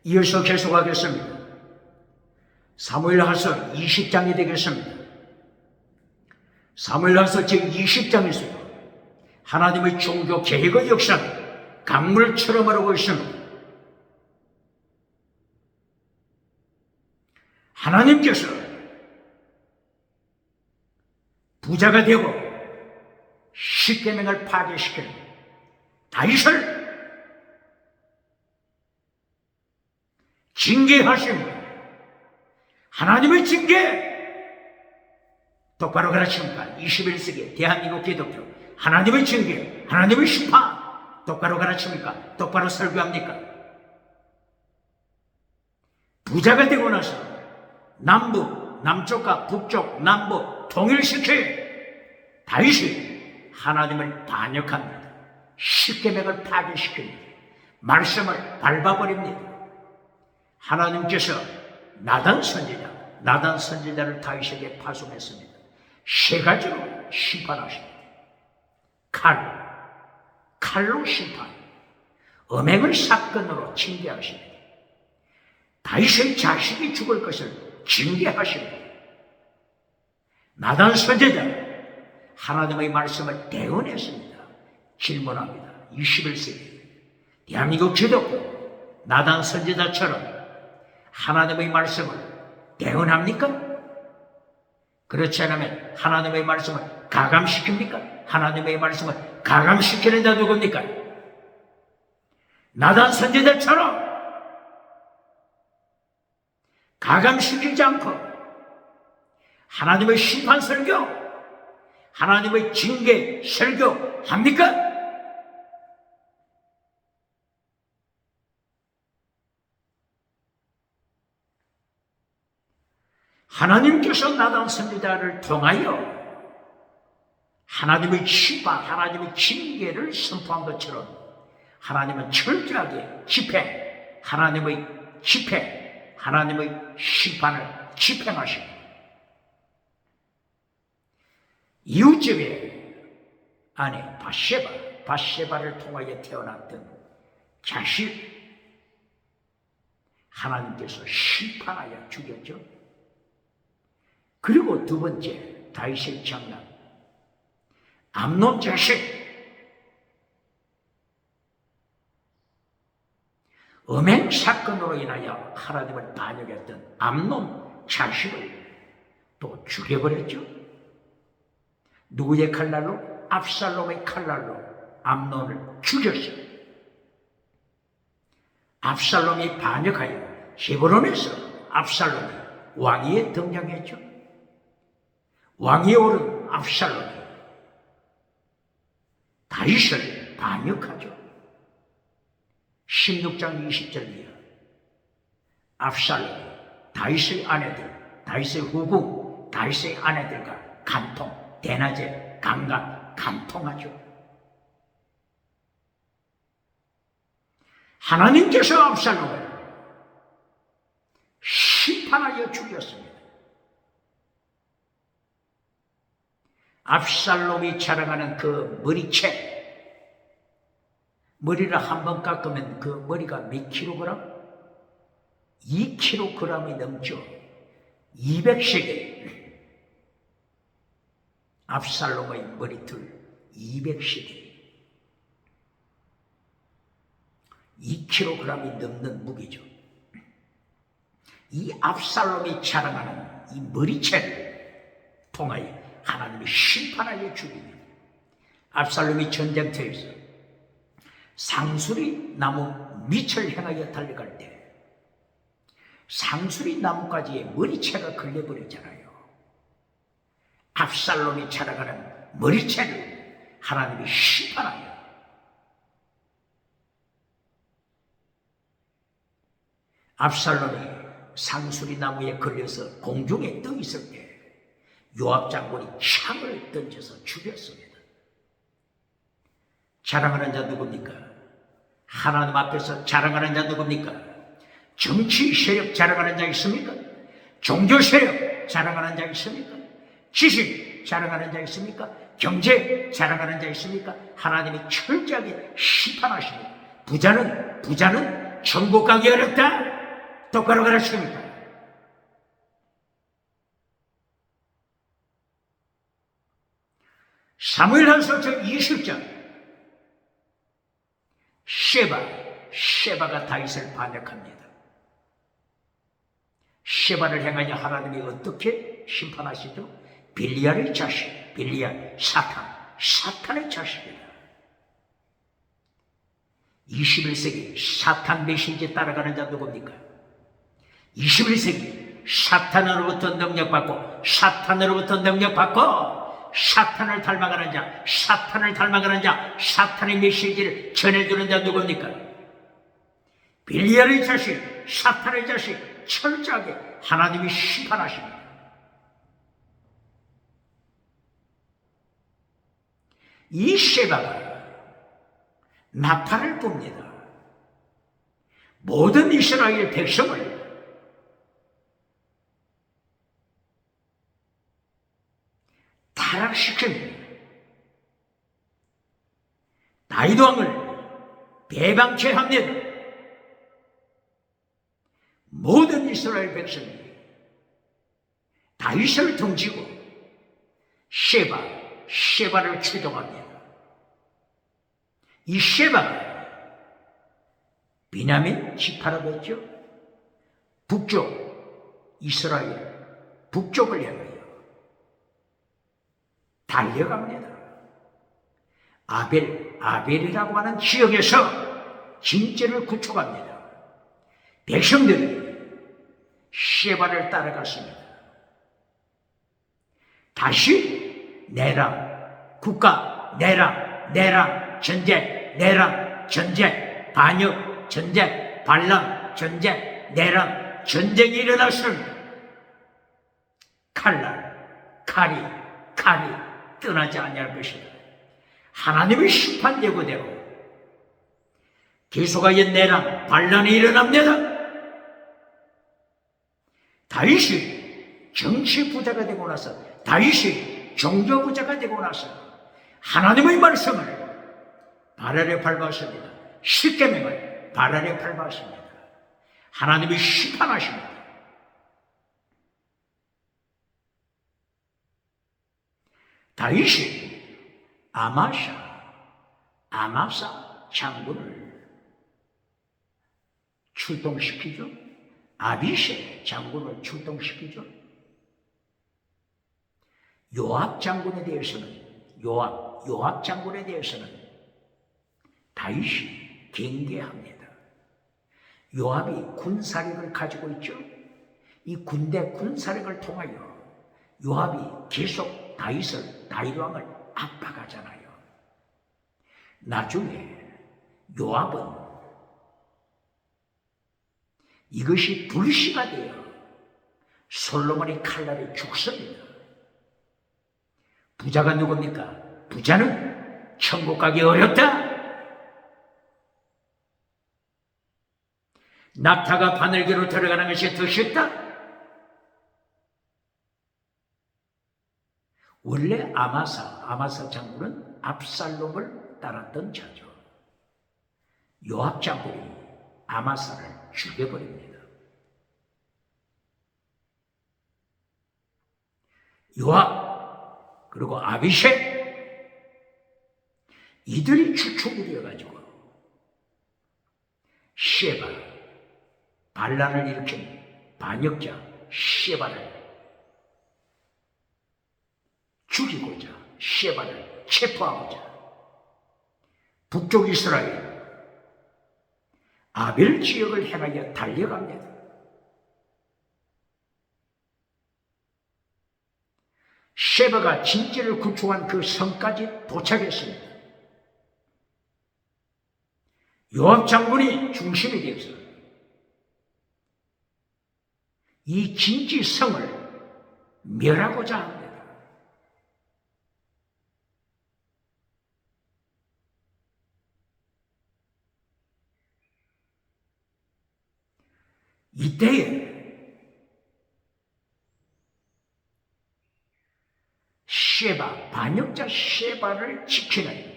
이어서 계속하겠습니다. 사무엘하서 20장이 되겠습니다. 사무엘하서 제20장에서도 하나님의 종교 계획의 역사는 강물처럼 흐르고 있습니다. 하나님께서 부자가 되고 십계명을 파괴시키는 다윗을 징계하십니다. 하나님의 징계 똑바로 가르칩니까? 21세기 대한민국 기독교 하나님의 징계, 하나님의 심판 똑바로 가르칩니까? 똑바로 설교합니까? 부자가 되고 나서 남쪽과 북쪽, 남북 통일시켜 다윗이 하나님을 반역합니다. 십계명을 파괴시킵니다. 말씀을 밟아버립니다. 하나님께서 나단 선지자를 다윗에게 파송했습니다. 세 가지로 심판하십니다. 칼로 심판, 음행의 사건으로 징계하십니다. 다윗의 자식이 죽을 것을 징계하십니다. 나단 선지자 하나님의 말씀을 대언했습니다. 질문합니다. 21세기 대한민국 기독교 나단 선지자처럼 하나님의 말씀을 대언합니까? 그렇지 않으면 하나님의 말씀을 가감시킵니까? 하나님의 말씀을 가감시키는 자 누굽니까? 나단 선지자처럼 가감시키지 않고 하나님의 심판 설교, 하나님의 징계 설교 합니까? 하나님께서 나단 선지자를 통하여 하나님의 심판, 하나님의 징계를 선포한 것처럼 하나님은 철저하게 하나님의 심판을 집행하십니다. 이웃집의 아내 바세바를 통하여 태어났던 자식 하나님께서 심판하여 죽였죠. 그리고 두 번째 다윗의 장남 암논 자식 음행 사건으로 인하여 하나님을 반역했던 암논 자식을 또 죽여버렸죠. 누구의 칼날로? 압살롬의 칼날로 암논을 죽였어요. 압살롬이 반역하여 헤브론에서 압살롬이 왕위에 등장했죠. 왕위에 오른 압살롬이 다윗을 반역하죠. 16장 20절이요. 압살롬이 다윗의 아내들, 다윗의 후궁, 다윗의 아내들과 간통, 대낮에 강간, 간통하죠. 하나님께서 압살롬을 심판하여 죽였습니다. 압살롬이 자랑하는 그 머리채, 머리를 한번 깎으면 그 머리가 몇 킬로그램? 2kg이 넘죠. 200세겔. 압살롬의 머리털 200세겔. 2kg이 넘는 무게죠. 이 압살롬이 자랑하는 이 머리채를 통하여 하나님이 심판하여 죽입니다. 압살롬이 전쟁터에서 상수리 나무 밑을 향하여 달려갈 때 상수리 나무까지의 머리채가 걸려버렸잖아요. 압살롬이 자랑하는 머리채를 하나님이 심판하여 압살롬이 상수리 나무에 걸려서 공중에 떠 있을 때 요압 장군이 창을 던져서 죽였습니다. 자랑하는 자 누굽니까? 하나님 앞에서 자랑하는 자 누굽니까? 정치 세력 자랑하는 자 있습니까? 종교 세력 자랑하는 자 있습니까? 지식 자랑하는 자 있습니까? 경제 자랑하는 자 있습니까? 하나님이 철저하게 심판하십니다. 부자는 천국 가기 어렵다. 똑바로 가르칩니다. 사무엘하서 20장 셰바가 다윗을 반역합니다. 셰바를 행하여 하나님이 어떻게 심판하시죠? 빌리알의 자식, 빌리알, 사탄의 자식이다. 21세기 사탄 메시지에 따라가는 자 누굽니까? 21세기 사탄으로부터 능력받고 사탄을 닮아가는 자, 사탄의 메시지를 전해주는 자 누굽니까? 빌리알의 자식, 사탄의 자식, 철저하게 하나님이 심판하십니다. 이 셰바가 나팔을 붑니다. 모든 이스라엘 백성을 타락시킵니다. 다윗 왕을 배방케 합니다. 모든 이스라엘 백성이 다윗을 등지고 셰바를 추종합니다. 이 셰바가 비냐민 지파라고 했죠. 북쪽 이스라엘 북쪽을 향하여 달려갑니다. 아벨이라고 하는 지역에서 진죄를 구축합니다. 백성들이 셰바를 따라갔습니다. 다시 내랑 국가, 내랑 전쟁, 반역 전쟁, 반란 전쟁, 내랑 전쟁이 일어났습니다. 칼이 떠나지 아니할 것이다. 하나님의 심판 예고대로 계속하여 내랑 반란이 일어납니다. 다윗이 정치 부자가 되고 나서, 다윗이 종교 부자가 되고 나서 하나님의 말씀을 발 아래 밟았습니다. 십계명을 발 아래 밟았습니다. 하나님이 심판하십니다. 다윗이 아마사 장군을 출동시키죠. 아비세 장군을 출동시키죠. 요압 장군에 대해서는 다윗이 경계합니다. 요압이 군사력을 가지고 있죠. 이 군사력을 통하여 요압이 계속 다윗 왕을 압박하잖아요. 나중에 요압은 이것이 불씨가 되어 솔로몬의 칼날에 죽습니다. 부자가 누굽니까? 부자는 천국 가기 어렵다. 낙타가 바늘기로 들어가는 것이 더 쉽다. 원래 아마사 장군은 압살롬을 따랐던 자죠. 요압 장군이 아마사를 죽여버립니다. 요압 그리고 아비세 이들이 주축이 되어가지고 셰바 반란을 일으킨 반역자 셰바를 죽이고자, 셰바를 체포하고자 북쪽 이스라엘 아벨 지역을 향하여 달려갑니다. 셰바가 진죄를 구축한 그 성까지 도착했습니다. 요압 장군이 중심이 되어서 이 진지성을 멸하고자 합니다. 이때에 반역자 셰바를 지키는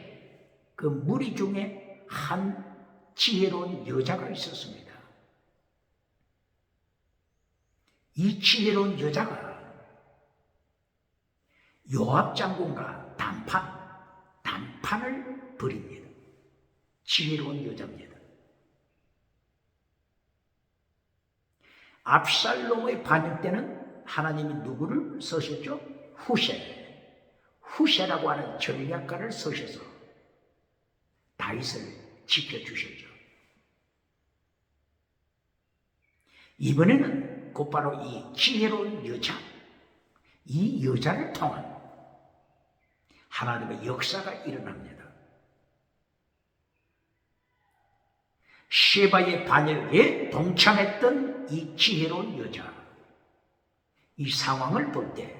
그 무리 중에 한 지혜로운 여자가 있었습니다. 이 지혜로운 여자가 요압 장군과 단판을 벌입니다. 지혜로운 여자입니다. 압살롬의 반역 때는 하나님이 누구를 쓰셨죠? 후세라고 하는 전략가를 쓰셔서 다윗을 지켜주셨죠. 이번에는 곧바로 이 지혜로운 여자, 이 여자를 통한 하나님의 역사가 일어납니다. 셰바의 반역에 동참했던 이 지혜로운 여자, 이 상황을 볼 때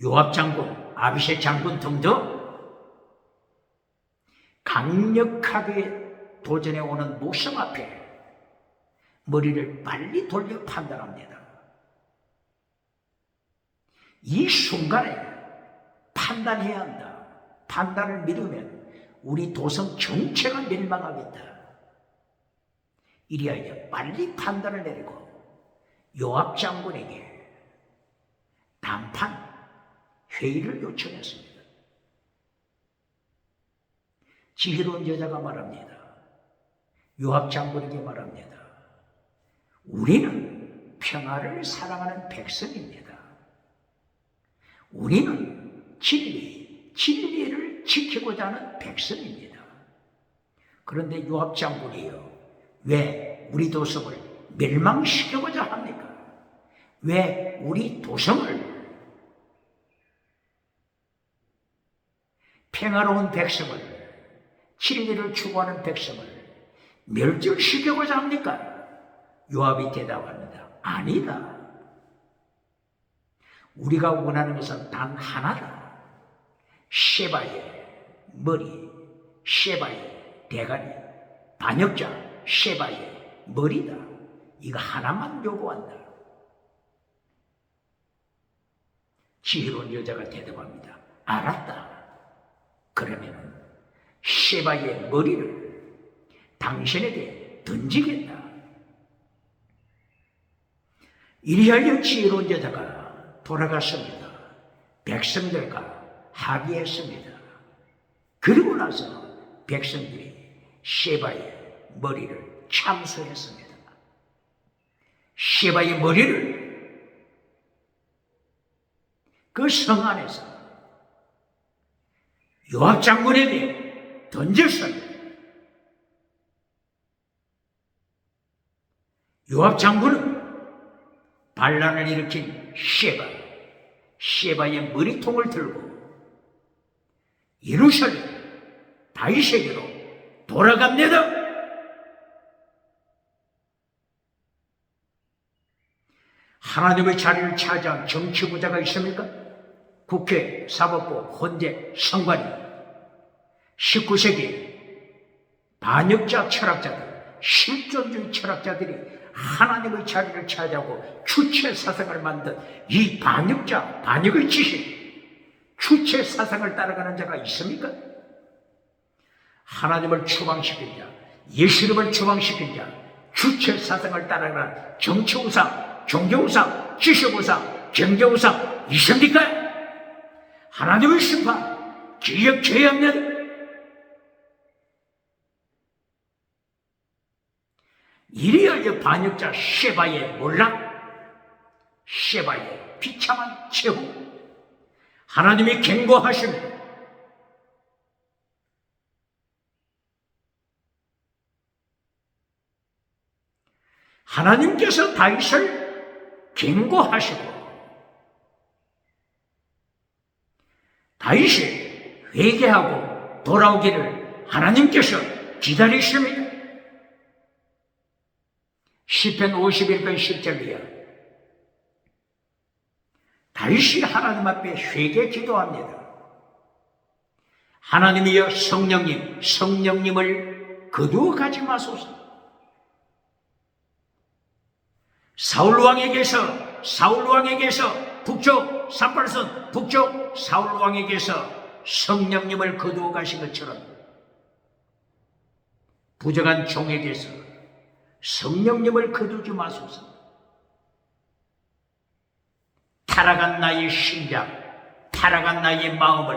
요압 장군, 아비새 장군 등등 강력하게 도전해 오는 모성 앞에 머리를 빨리 돌려 판단합니다. 이 순간에 판단해야 한다. 판단을 미루면 우리 도성 전체가 멸망하겠다. 이리하여 빨리 판단을 내리고 요압 장군에게 단판 회의를 요청했습니다. 지혜로운 여자가 말합니다. 요압 장군에게 말합니다. 우리는 평화를 사랑하는 백성입니다. 우리는 진리를 지키고자 하는 백성입니다. 그런데 요압 장군이요, 왜 우리 도성을 멸망시키고자 합니까? 왜 우리 도성을, 평화로운 백성을, 진리를 추구하는 백성을 멸절시키고자 합니까? 요압이 대답합니다. 아니다. 우리가 원하는 것은 단 하나다. 셰바의 머리, 셰바의 대가리, 반역자 셰바의 머리다. 이거 하나만 요구한다. 지혜로운 여자가 대답합니다. 알았다. 그러면 셰바의 머리를 당신에게 던지겠다. 이리하여 지혜로운 여자가 돌아갔습니다. 백성들과 합의했습니다. 그리고 나서 백성들이 셰바의 머리를 참수했습니다. 셰바의 머리를 그 성 안에서 요압 장군에게 던졌습니다. 요압 장군은 반란을 일으킨 셰바의 머리통을 들고 예루살렘 다윗에게로 돌아갑니다. 하나님의 자리를 차지한 정치부자가 있습니까? 국회, 사법부, 헌재, 선관위, 19세기 반역자 철학자들, 실존주의 철학자들이 하나님의 자리를 차지하고 주체 사상을 만든 이 반역의 지식, 주체 사상을 따라가는 자가 있습니까? 하나님을 추방시킨 자, 예수님을 추방시킨 자, 주체 사상을 따라가는 정치우상, 종교우상, 지식우상, 경제우상 있습니까? 하나님의 심판 기억해야 합니다. 이리하여 반역자 셰바의 몰락, 셰바의 비참한 최후, 하나님이 경고하십니다. 하나님께서 다윗을 경고하시고 다윗이 회개하고 돌아오기를 하나님께서 기다리십니다. 시편 51편 10절이야. 다윗이 하나님 앞에 회개 기도합니다. 하나님이여 성령님을 거두어 가지 마소서. 사울왕에게서 북쪽 산발선 북쪽 사울왕에게서 성령님을 거두어 가신 것처럼 부정한 종에게서 성령님을 거두지 마소서. 타락한 나의 심장, 타락한 나의 마음을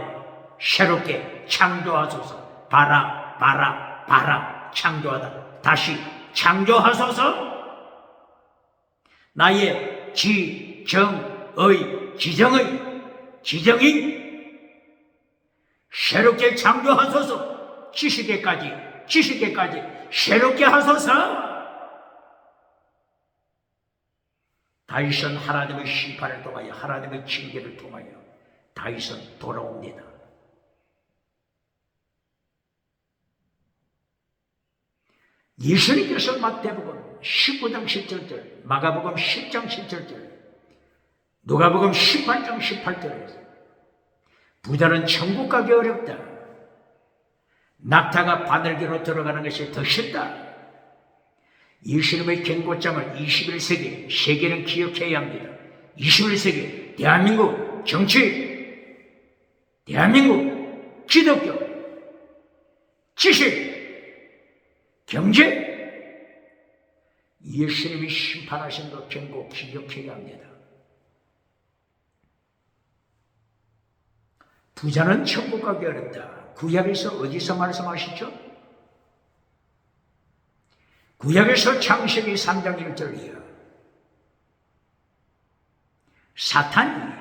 새롭게 창조하소서. 봐라 창조하다. 다시 창조하소서. 나의 지정의 새롭게 창조하소서. 지식에까지 새롭게 하소서. 다윗은 하나님의 심판을 통하여, 하나님의 징계를 통하여 다윗은 돌아옵니다. 예수님께서 마태복음 19장 17절, 마가복음 10장 17절, 누가복음 18장 18절에서 부자는 천국 가기 어렵다. 낙타가 바늘기로 들어가는 것이 더 쉽다. 예수님의 경고장을 21세기 세계는 기억해야 합니다. 21세기 대한민국 정치, 대한민국 기독교, 지식, 경제, 예수님이 심판하신 것 경고 기억해야 합니다. 부자는 천국 가기 어렵다. 구약에서 어디서 말씀하시죠? 구약에서 창세기 3장 1절이요. 사탄이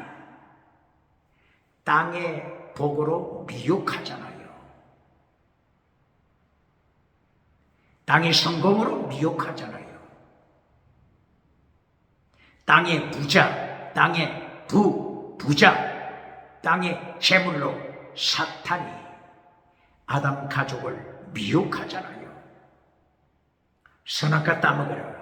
땅의 복으로 미혹하잖아요. 땅의 성공으로 미혹하잖아요. 땅의 부자, 땅의 부자, 땅의 재물로 사탄이 아담 가족을 미혹하잖아요. 선악과 따먹으라.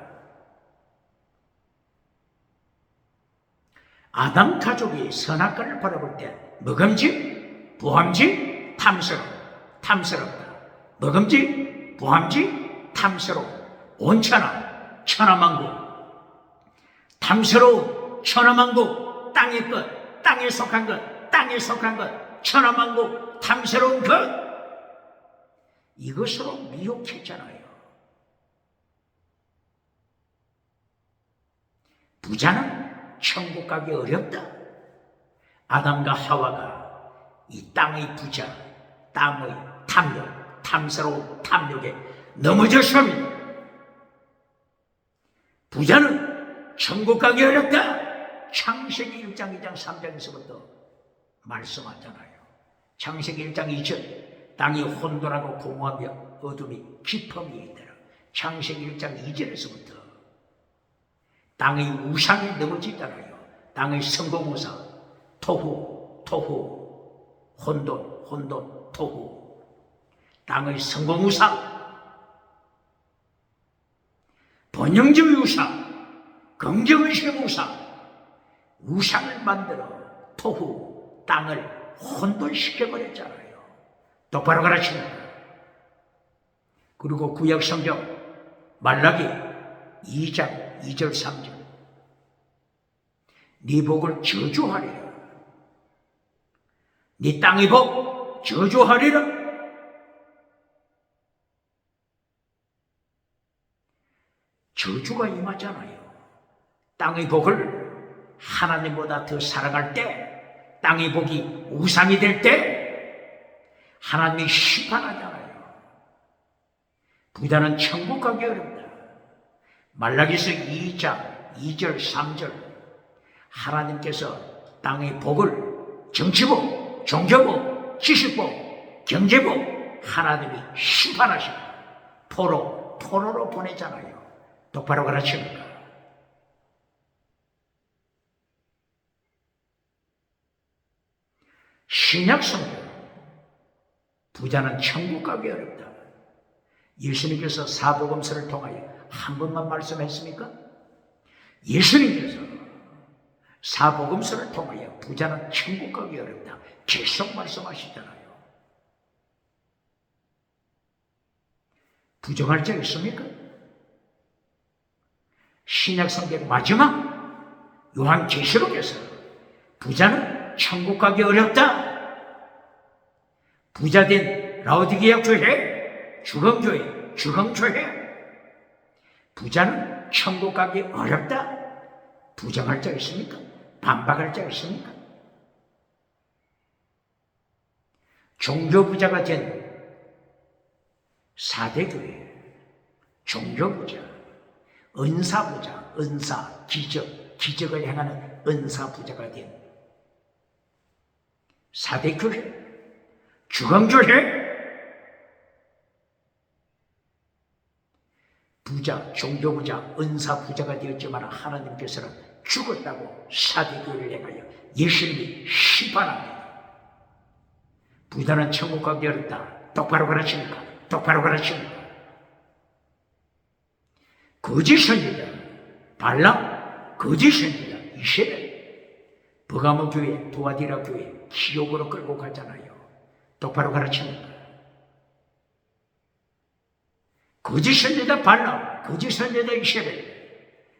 아담 가족이 선악과를 바라볼 때 먹음직, 부함직, 탐스럽다. 먹음직, 부함직, 탐스러움, 온천하, 천하만국, 탐스러움, 천하만국, 땅의 것, 땅에 속한 것, 천하만국, 탐스러운 것, 이것으로 미혹했잖아요. 부자는 천국 가기 어렵다. 아담과 하와가 이 땅의 부자, 땅의 탐욕, 탐스러운 탐욕에 넘어졌습니다. 부자는 천국 가기 어렵다. 창세기 1장 2장 3장에서부터 말씀하잖아요. 창세기 1장 2절, 땅이 혼돈하고 공허하며 어둠이 깊음이 있더라. 창세기 1장 2절에서부터 땅의 우상이 넘어지잖아요. 땅의 성공우상, 토후, 혼돈, 토후. 땅의 성공우상, 번영적의 우상, 긍정의식의 우상을 만들어 토후, 땅을 혼돈시켜버렸잖아요. 똑바로 가르칩니다. 그리고 구약 성경 말라기 2장 2절 3절, 네 복을 저주하리라. 네 땅의 복 저주하리라. 저주가 임하잖아요. 땅의 복을 하나님보다 더 사랑할 때, 땅의 복이 우상이 될 때 하나님이 심판하잖아요. 부자는 천국 가기 어렵다. 말라기서 2장 2절 3절, 하나님께서 땅의 복을 정치복, 종교복, 지식복, 경제복 하나님이 심판하시고 포로로 보내잖아요. 똑바로 가르칩니다. 신약 성경 부자는 천국 가기 어렵다. 예수님께서 사복음서를 통하여 한 번만 말씀했습니까? 예수님께서 사복음서를 통하여 부자는 천국 가기 어렵다 계속 말씀하시잖아요. 부정할 자 있습니까? 신약 성경 마지막 요한계시록에서 부자는 천국 가기 어렵다. 부자된 라오디게아 교회, 주흥교회, 부자는 천국 가기 어렵다. 부정할 자 있습니까? 반박할 자가 있습니까? 종교부자가 된 4대 교회, 종교부자, 은사부자, 은사, 기적을 행하는 은사부자가 된 4대 교회, 주광교회, 부자, 종교부자, 은사부자가 되었지만 하나님께서는 죽었다고 4대 교회를 행하여 예수님이 심판합니다. 부자는 천국 가기 어렵다. 똑바로 가르칩니까? 똑바로 가르칩니까? 거짓 선지자 발람, 거짓 선지자 이세벨, 버가모 교회, 도아디라 교회 지옥으로 끌고 가잖아요. 똑바로 가르칩니까? 거짓 선지자 발람, 거짓 선지자 이세벨,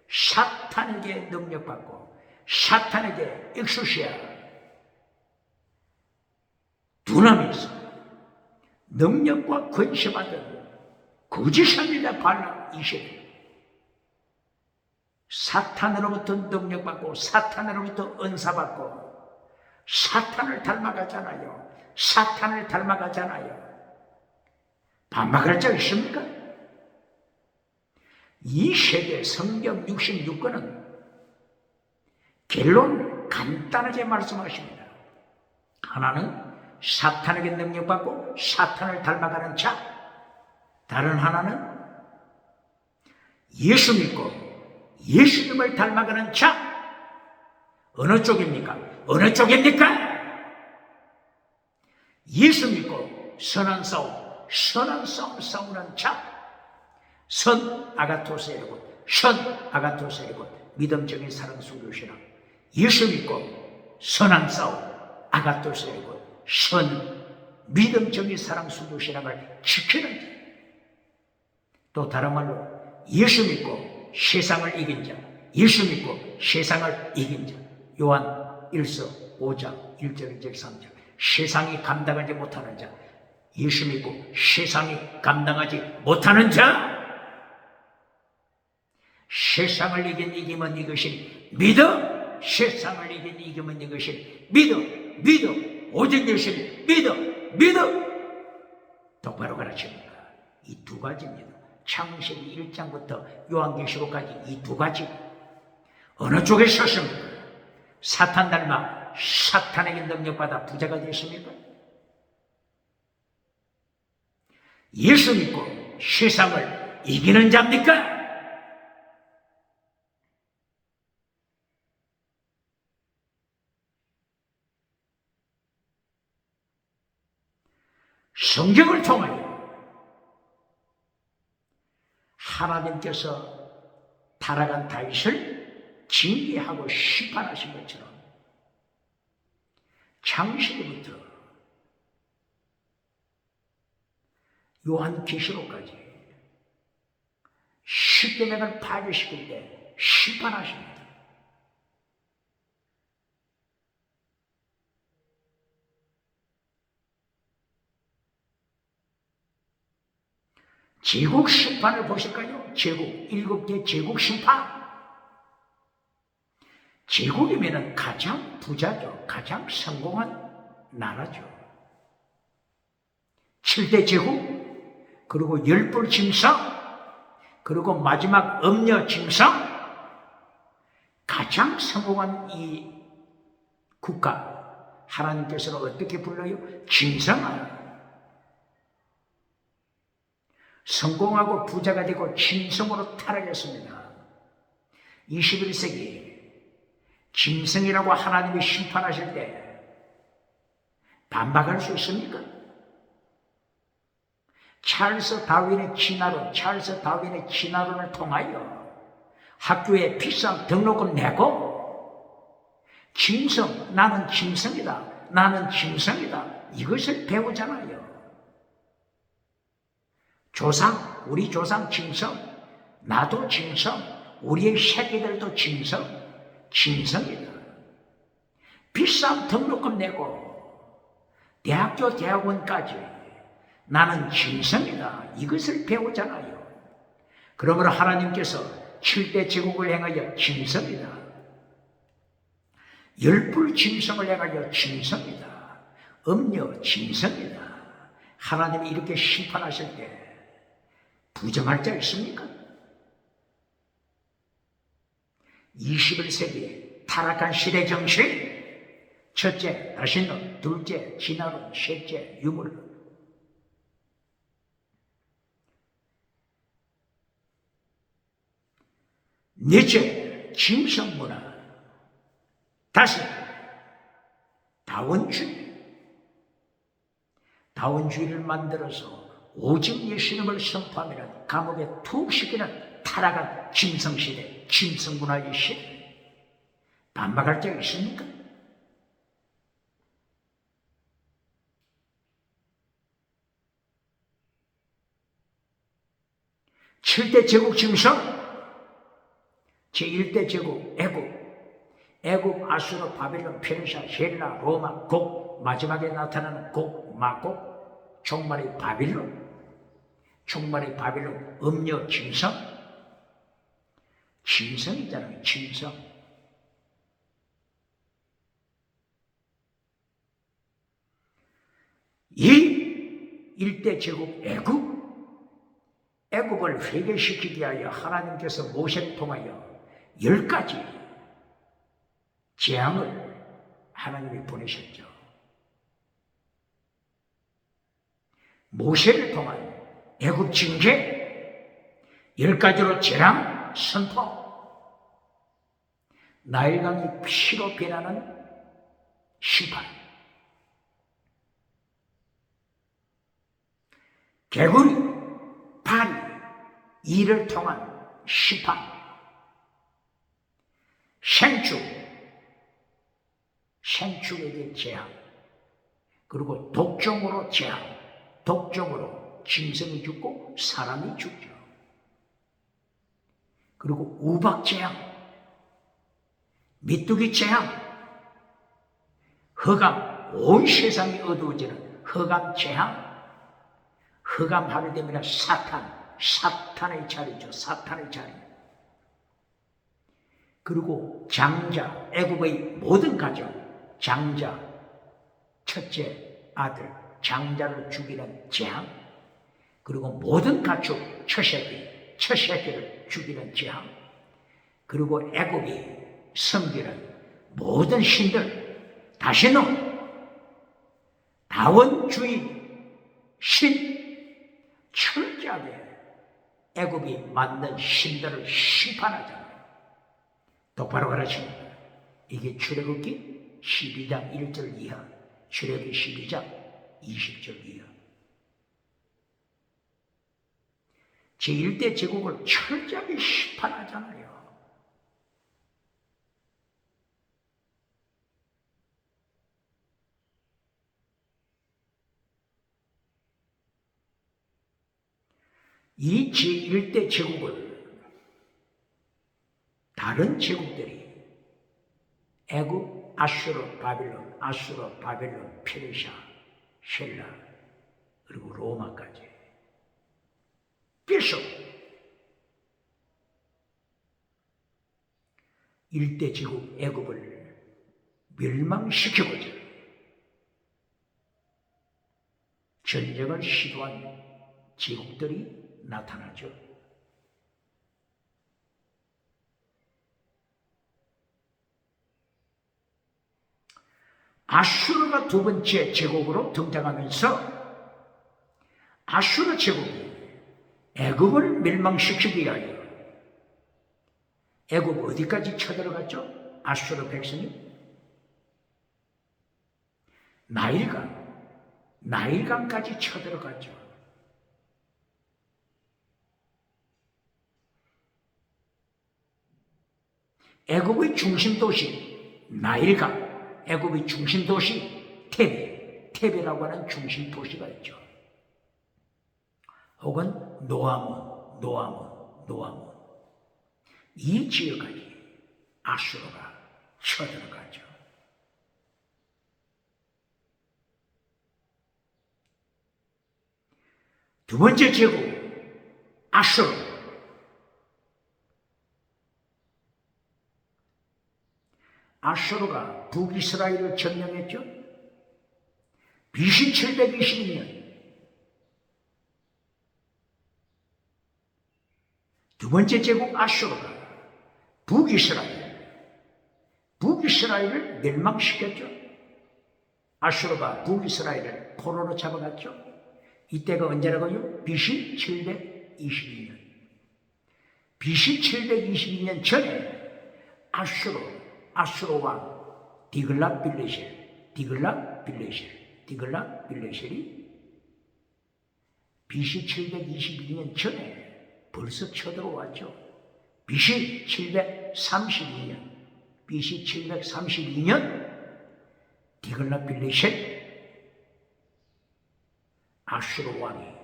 사탄에게 능력받고 사탄에게 엑소시아 두나미에서 능력과 권세받은 거짓 선지자 발람 이세벨, 사탄으로부터 능력받고 사탄으로부터 은사받고 사탄을 닮아가잖아요. 사탄을 닮아가잖아요. 반박할 자 있습니까? 이 세계 성경 66권은 결론 간단하게 말씀하십니다. 하나는 사탄에게 능력받고 사탄을 닮아가는 자, 다른 하나는 예수 믿고 예수님을 닮아가는 자. 어느 쪽입니까? 어느 쪽입니까? 예수 믿고 선한 싸움 싸우는 자. 선 아가토스의 곧, 선 아가토스의 곧, 믿음적인 사랑 순교신앙. 예수 믿고 선한 싸움 아가토스의 곧, 선 믿음적인 사랑 순교신앙을 지키는 자. 또 다른 말로 예수 믿고 세상을 이긴 자, 예수 믿고 세상을 이긴 자. 요한 1서 5장 1절 2절 3절. 세상이 감당하지 못하는 자, 예수 믿고 세상이 감당하지 못하는 자. 세상을 이기면 이것이 믿어. 세상을 이기면 이것이 믿어. 오직 예수님 믿어. 똑바로 가르칩니다. 이 두 가지입니다. 창세기 1장부터 요한계시록까지 이 두 가지. 어느 쪽에 섰습니까? 사탄 닮아 사탄에게 능력받아 부자가 되었습니까? 예수 믿고 세상을 이기는 자입니까? 성경을 통하여 하나님께서 타락한 다윗을 징계하고 심판하신 것처럼 창세기부터 요한계시록까지 십계명을 파괴시킬 때 심판하십니다. 제국 심판을 보실까요? 제국, 7개 제국 심판. 제국이면 가장 부자죠. 가장 성공한 나라죠. 7대 제국, 그리고 10불 짐승, 그리고 마지막 음녀 짐승. 가장 성공한 이 국가, 하나님께서는 어떻게 불러요? 짐승아. 성공하고 부자가 되고 짐승으로 타락했습니다. 21세기 짐승이라고 하나님이 심판하실 때 반박할 수 있습니까? 찰스 다윈의 진화론을 통하여 학교에 비싼 등록금 내고 짐승, 나는 짐승이다 이것을 배우잖아요. 조상, 우리 조상 짐승, 나도 짐승, 우리의 새끼들도 짐승이다. 비싼 등록금 내고 대학교, 대학원까지 나는 짐승이다. 이것을 배우잖아요. 그러므로 하나님께서 7대 제국을 행하여 짐승이다. 열불 짐승을 해가지고 짐승이다. 음녀 짐승이다. 하나님이 이렇게 심판하실 때 부정할 자 있습니까? 21세기 타락한 시대 정신, 첫째 다신론, 둘째 진화론, 셋째 유물론. 넷째 짐승문화, 다섯 다원주의. 다원주의를 만들어서 오직 예수님을 선포하면 감옥에 툭 시키는 타락한 짐승시대, 짐승문화의 시대. 반박할 자 있습니까? 칠대 제국 짐승, 제1대 제국 애굽, 아수르, 바빌론, 페르시아, 헬라, 로마, 곡, 마지막에 나타나는 곡, 마곡, 종말의 바빌론, 음녀 짐승, 짐승이잖아요. 짐승. 이 일대 제국 애굽을 회개시키기 위하여 하나님께서 모세를 통하여 10가지 재앙을 하나님이 보내셨죠. 모세를 통한 애굽 징계, 10가지로 재앙 선포, 나일강이 피로 변하는 심판, 개구리, 파리, 이를 통한 심판, 생축에게 재앙, 그리고 독종으로 재앙, 독종으로 짐승이 죽고 사람이 죽죠. 그리고 우박 재앙, 메뚜기 재앙, 흑암, 온 세상이 어두워지는 흑암 재앙. 흑암 하루 되면 사탄의 자리죠. 사탄의 자리. 그리고 장자, 애굽의 모든 가정, 장자, 첫째 아들, 장자를 죽이는 재앙, 그리고 모든 가축, 처새끼를 죽이는 재앙, 그리고 애굽이 섬기는 모든 신들, 다시는 다원주의 신, 철저하게 애굽이 만든 신들을 심판하잖아요. 똑바로 가르칩니다. 이게 출애굽기 12장 1절 이하, 출애굽기 12장 20절 이하. 제1대 제국을 철저하게 심판하잖아요. 이 제1대 제국을 다른 제국들이 애굽, 아수르, 바빌론, 페르시아, 헬라, 그리고 로마까지 계속 1대 제국 애굽을 멸망시키고자 전쟁을 시도한 제국들이 나타나죠. 아수르가 두 번째 제국으로 등장하면서 아수르 제국이 애굽을 멸망시키기 위하여 애굽 어디까지 쳐들어갔죠? 아수르 백성이 나일강까지 쳐들어갔죠. 애굽의 중심 도시 나일강, 애굽의 중심 도시 테베라고 하는 중심 도시가 있죠. 혹은 노아몬. 이 지역까지 아수르가 쳐들어가죠. 두 번째 제국 아수르가 북이스라엘을 점령했죠. BC 722년 두 번째 제국 아수르가 북이스라엘을 멸망시켰죠. 아수르가 북이스라엘을 포로로 잡아갔죠. 이때가 언제라고요? BC 722년. BC 722년 전에 아수르 왕 디글랏빌레셀이 BC 722년 전에 벌써 쳐들어왔죠. BC 732년 디글랏빌레셀 아수르 왕이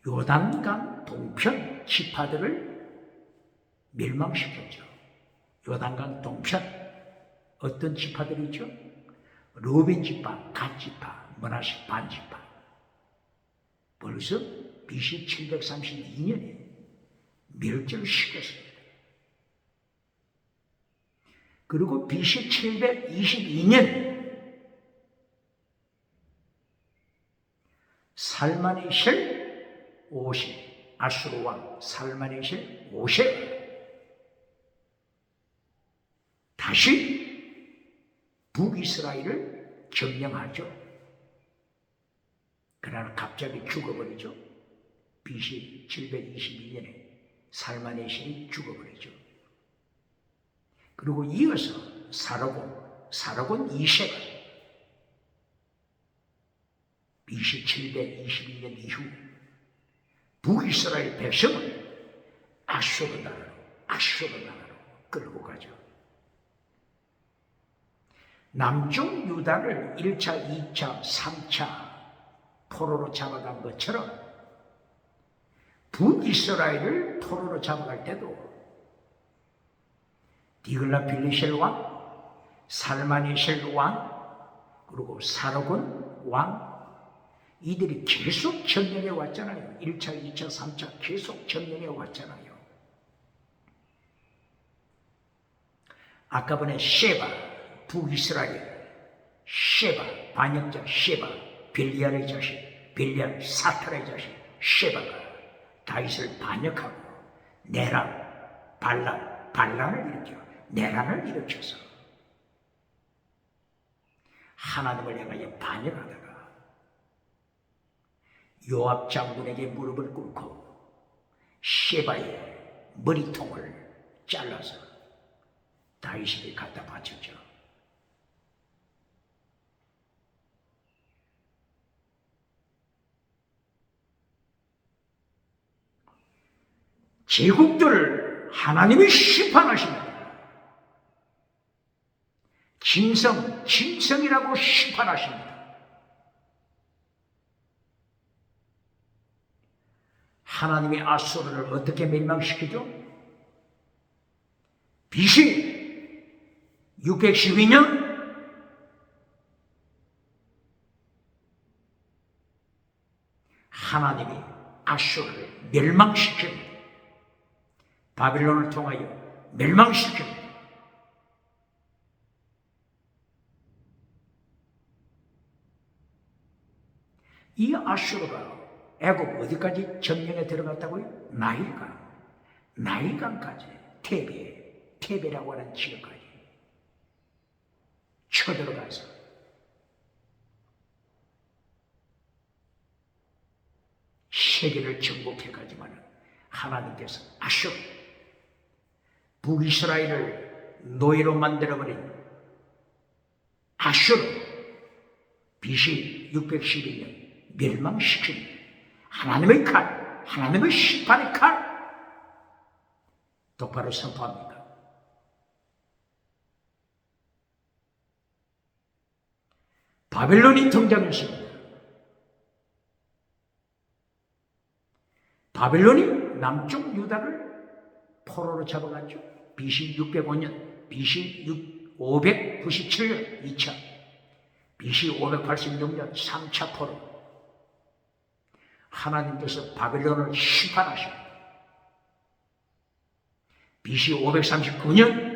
요단강 동편 지파들을 멸망시켰죠. 요단강 동편 어떤 지파들이죠? 루벤 지파, 갓 지파, 므낫세 반 지파. 벌써 BC 732년에 멸절을 시켰습니다. 그리고 BC 722년 살마네셀 5세, 아수르 왕 살마네셀 5세가 다시 북이스라엘을 점령하죠. 그러나 갑자기 죽어버리죠. BC 722년에 살마네셀이 죽어버리죠. 그리고 이어서 사르곤 2세가 BC 722년 이후 북이스라엘 백성을 아수르 나라로 끌고 가죠. 남쪽 유다를 1차, 2차, 3차 포로로 잡아간 것처럼 북이스라엘을 포로로 잡아갈 때도 디글랏빌레셀 왕, 살마네셀 왕, 그리고 사르곤 왕 이들이 계속 점령해 왔잖아요. 1차, 2차, 3차 계속 점령해 왔잖아요. 아까 전에 셰바, 북이스라엘, 셰바, 반역자 셰바, 벨리알의 자식, 벨리알 사탄의 자식 셰바가 다윗을 반역하고 내란을 일으켜서 하나님을 향하여 반역하다가 요압 장군에게 무릎을 꿇고 셰바의 머리통을 잘라서 다윗에게 갖다 바쳤죠. 제국들을 하나님이 심판하십니다. 짐승이라고 심판하십니다. 하나님이 아수르를 어떻게 멸망시키죠? BC 612년 하나님이 아수르를 멸망시킵니다. 바빌론을 통하여 멸망시킵니다. 이 아수르가 애굽 어디까지 점령에 들어갔다고요? 나일강까지 테베라고 하는 지역까지 쳐들어가서 세계를 정복해가지만 하나님께서 아수르 북이스라엘을 노예로 만들어버린 아수르 BC 612년 멸망시킨 하나님의 칼, 하나님의 심판의 칼 똑바로 선포합니다. 바벨론이 등장했습니다. 바벨론이 남쪽 유다를 포로로 잡아갔죠. BC 605년, BC 597년 2차, BC 586년 3차 포로. 하나님께서 바벨론을 심판하십니다. BC 539년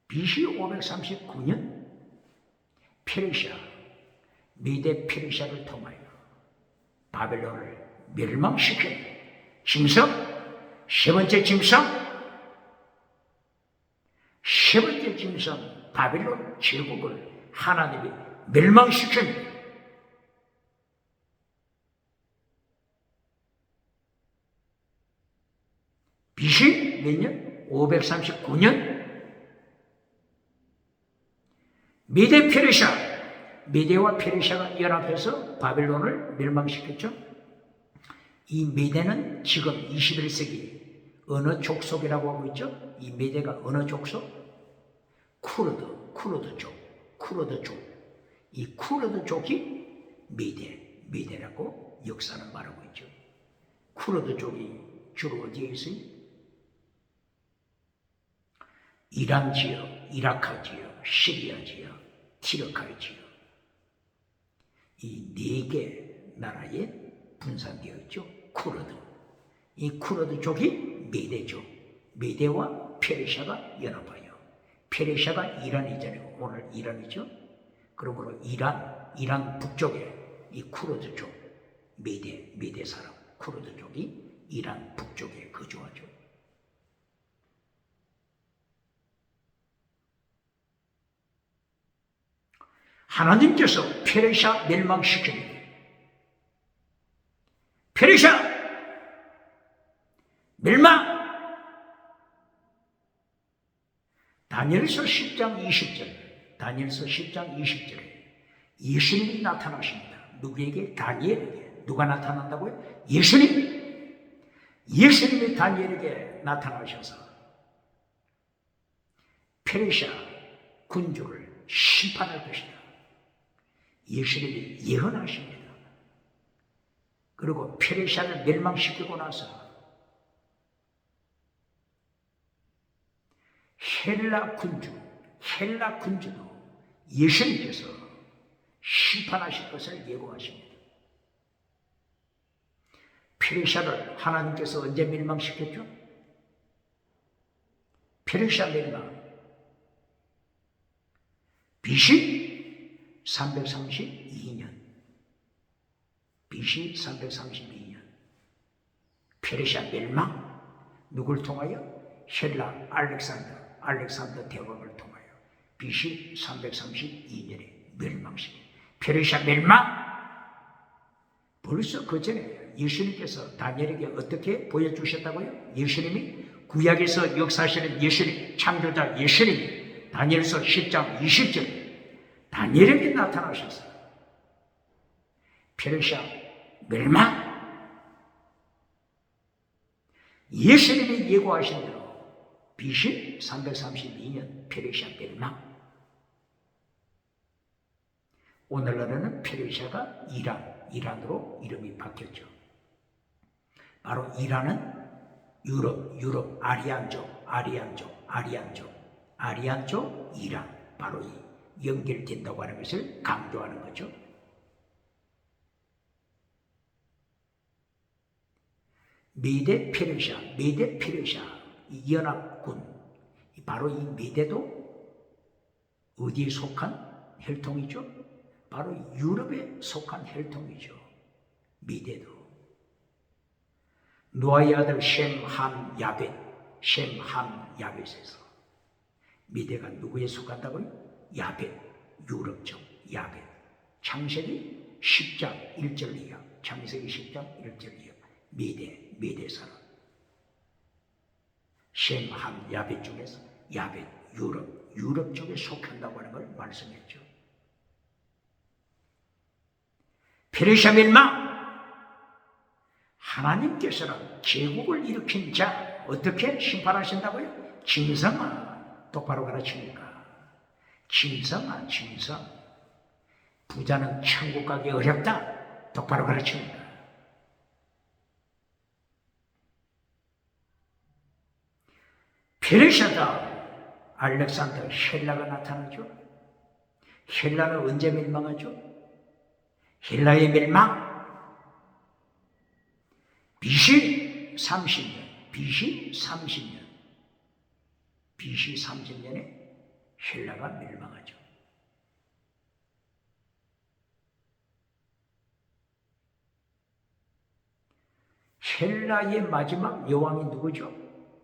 BC 539년 페르시아, 미대 페르시아를 통하여 바벨론을 멸망시킨 짐승, 세 번째 짐승 바벨론 제국을 하나님이 멸망시킵니다. BC 몇 년? 539년 미대 페르시아, 미대와 페르시아가 연합해서 바벨론을 멸망시켰죠. 이 미대는 지금 21세기 어느 족속이라고 하고 있죠? 이 미대가 어느 족속? 쿠르드족. 이 쿠르드족이 미대라고 역사는 말하고 있죠. 쿠르드족이 주로 어디에 있어요? 이란 지역, 이라크 지역, 시리아 지역, 티르카이 지역, 이 4개 나라에 분산되어 있죠. 쿠르드. 이 쿠르드족이 미대족. 미대와 페르시아가 연합하여. 페르시아가 이란이잖아요. 오늘 이란이죠. 그러므로 이란 북쪽에 이 쿠르드족, 미대 사람, 쿠르드족이 이란 북쪽에 거주하죠. 하나님께서 페르시아 멸망시킵니다. 페르시아 멸망! 다니엘서 10장 20절에 예수님이 나타나십니다. 누구에게? 다니엘에게. 누가 나타난다고요? 예수님이 다니엘에게 나타나셔서 페르시아 군주를 심판할 것이다. 예수님이 예언하십니다. 그리고 페르시아를 멸망시키고 나서 헬라 군주도 예수님께서 심판하실 것을 예고하십니다. 페르시아를 하나님께서 언제 멸망시켰죠? 페르시아 멸망 BC 332년 페르시아 멸망 누굴 통하여? 헬라 알렉산더 대왕을 통하여 BC 332년에 멸망시킵니다. 페르시아 멸망! 벌써 그 전에 예수님께서 다니엘에게 어떻게 보여주셨다고요? 예수님이 구약에서 역사하시는 예수님, 창조자 예수님이 다니엘서 10장 20절 다니엘에게 나타나셨어요. 페르시아 멸망! 예수님이 예고하신 대로 BC 332년 페르시아 멸망. 오늘날에는 페르시아가 이란으로 이름이 바뀌었죠. 바로 이란은 유럽 아리안족 이란, 바로 이 연결된다고 하는 것을 강조하는 거죠. 미대 페르시아 이 연합군, 바로 이 미대도 어디에 속한 혈통이죠? 바로 유럽에 속한 혈통이죠. 미대도. 노아의 아들 셈, 함, 야벳에서 미대가 누구에 속한다고요? 야벳, 유럽적 야벳. 창세기 10장 1절 이하, 창세기 10장 1절 이하. 미대 사람. 셈, 함, 야벳 중에서 야벳, 유럽 쪽에 속한다고 하는 걸 말씀했죠. 페르시아 멸망! 하나님께서는 제국을 일으킨 자 어떻게 심판하신다고요? 짐승아, 똑바로 가르칩니까? 짐승아, 부자는 천국 가기 어렵다, 똑바로 가르칩니다. 페르시아다 알렉산더 헬라가 나타나죠. 헬라는 언제 멸망하죠? 헬라의 멸망 BC 30년 BC 30년에 헬라가 멸망하죠. 헬라의 마지막 여왕이 누구죠?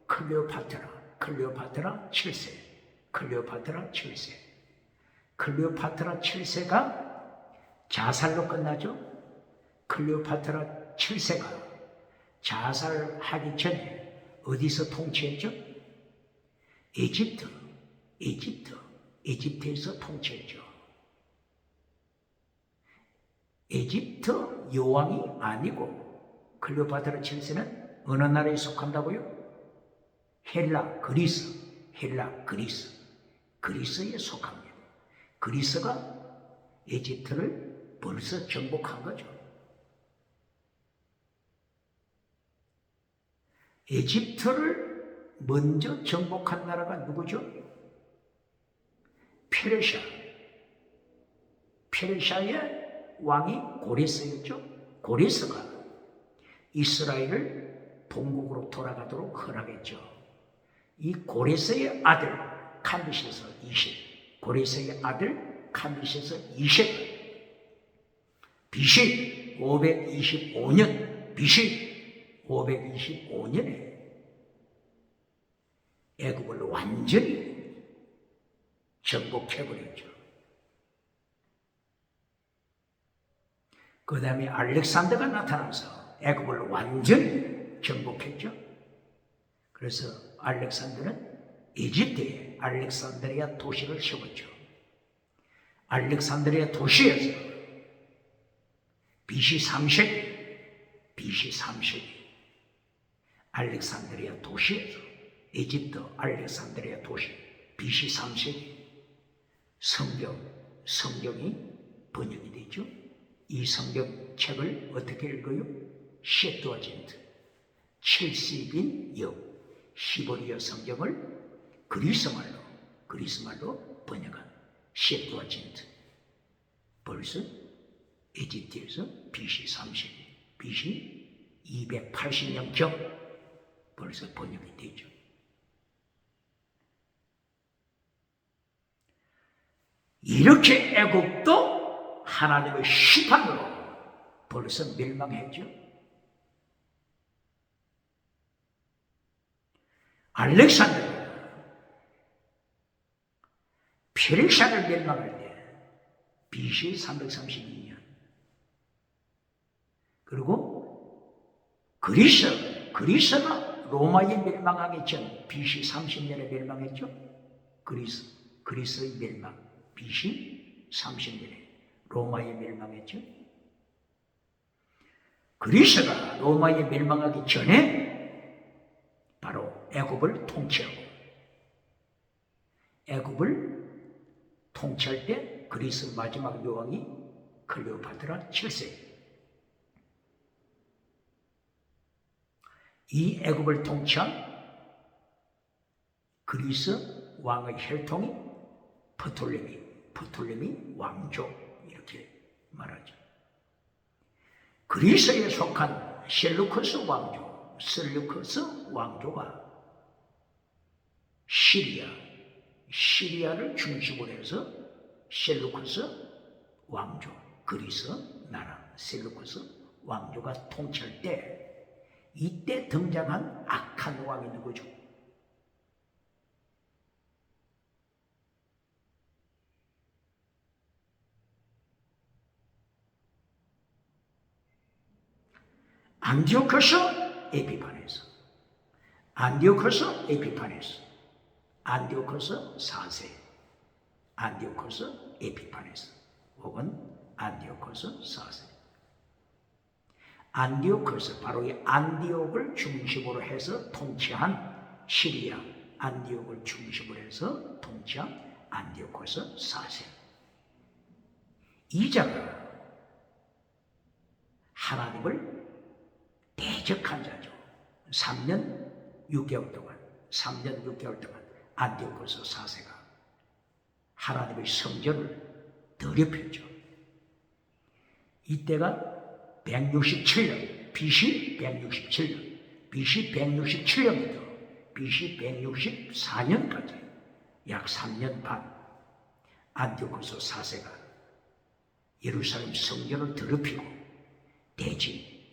클레오파트라 7세. 클레오파트라 7세가 자살로 끝나죠. 클레오파트라 7세가 자살하기 전에 어디서 통치했죠? 에집트에서 통치했죠. 에집트 여왕이 아니고 클레오파트라 7세는 어느 나라에 속한다고요? 그리스에 속합니다. 그리스가 에집트를 벌써 정복한 거죠. 에집트를 먼저 정복한 나라가 누구죠? 페르시아의 왕이 고레스였죠. 고레스가 이스라엘을 본국으로 돌아가도록 허락했죠. 이 고레스의 아들 캄비세스 20, BC 525년에 애굽을 완전히 정복해버렸죠. 그 다음에 알렉산더가 나타나서 애굽을 완전히 정복했죠. 그래서 알렉산더는 이집트에 알렉산드리아 도시를 세웠죠. 알렉산드리아 도시에서 BC 3세기 알렉산드리아 도시에서 이집트 알렉산드리아 도시 BC 3세기 성경이 번역이 되죠. 이 성경책을 어떻게 읽어요? 셰뚜아진트 70인 히브리어 성경을 그리스말로 번역한 셰뚜아진트. 벌써 이집트에서 BC 30년, BC 280년경 벌써 번역이 되죠. 이렇게 애국도 하나님의 심판으로 벌써 멸망했죠. 알렉산더가 페르시아를 멸망할 때 BC 332년, 그리고 그리스가 로마에 멸망하기 전 BC 30년에 멸망했죠. 그리스의 멸망 BC 30년에 로마에 멸망했죠. 그리스가 로마에 멸망하기 전에 바로 애굽을 통치하고, 애굽을 통치할 때 그리스 마지막 여왕이 클레오파트라 7세. 이 애굽을 통치한 그리스 왕의 혈통이 프톨레미 왕조, 이렇게 말하죠. 그리스에 속한 셀루커스 왕조가 시리아를 중심으로 해서 셀루커스 왕조, 그리스 나라 셀루커스 왕조가 통치할 때, 이때 등장한 악한 왕이 누구죠? 안디오코스 에피파네스 4세, 안디오코스 에피파네스 혹은 안디오코스 4세. 안디오코스, 바로 이 안디옥을 중심으로 해서 통치한 시리아, 안디옥을 중심으로 해서 통치한 안디오코스 4세. 이 자가 하나님을 대적한 자죠. 3년 6개월 동안 안디오코스 4세가 하나님의 성전을 더럽혔죠. 이때가 167년, BC 167년부터 BC 164년까지 약 3년 반 안티오코스 4세가 예루살렘 성전을 더럽히고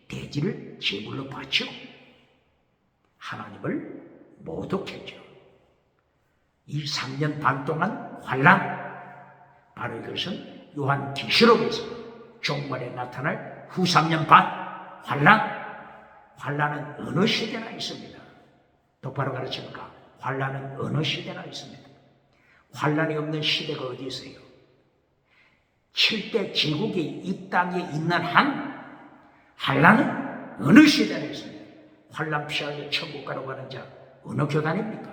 대지를 제물로 바치고 하나님을 모독했죠. 이 3년 반 동안 환난, 바로 이것은 요한계시록에서 종말에 나타날 후 3년 반 환난은 어느 시대나 있습니다. 똑바로 가르칩니까? 환난은 어느 시대나 있습니다. 환난이 없는 시대가 어디 있어요? 7대 제국이 이 땅에 있는 한 환난은 어느 시대나 있습니다. 환난 피하려 천국 가라고 하는 자 어느 교단입니까?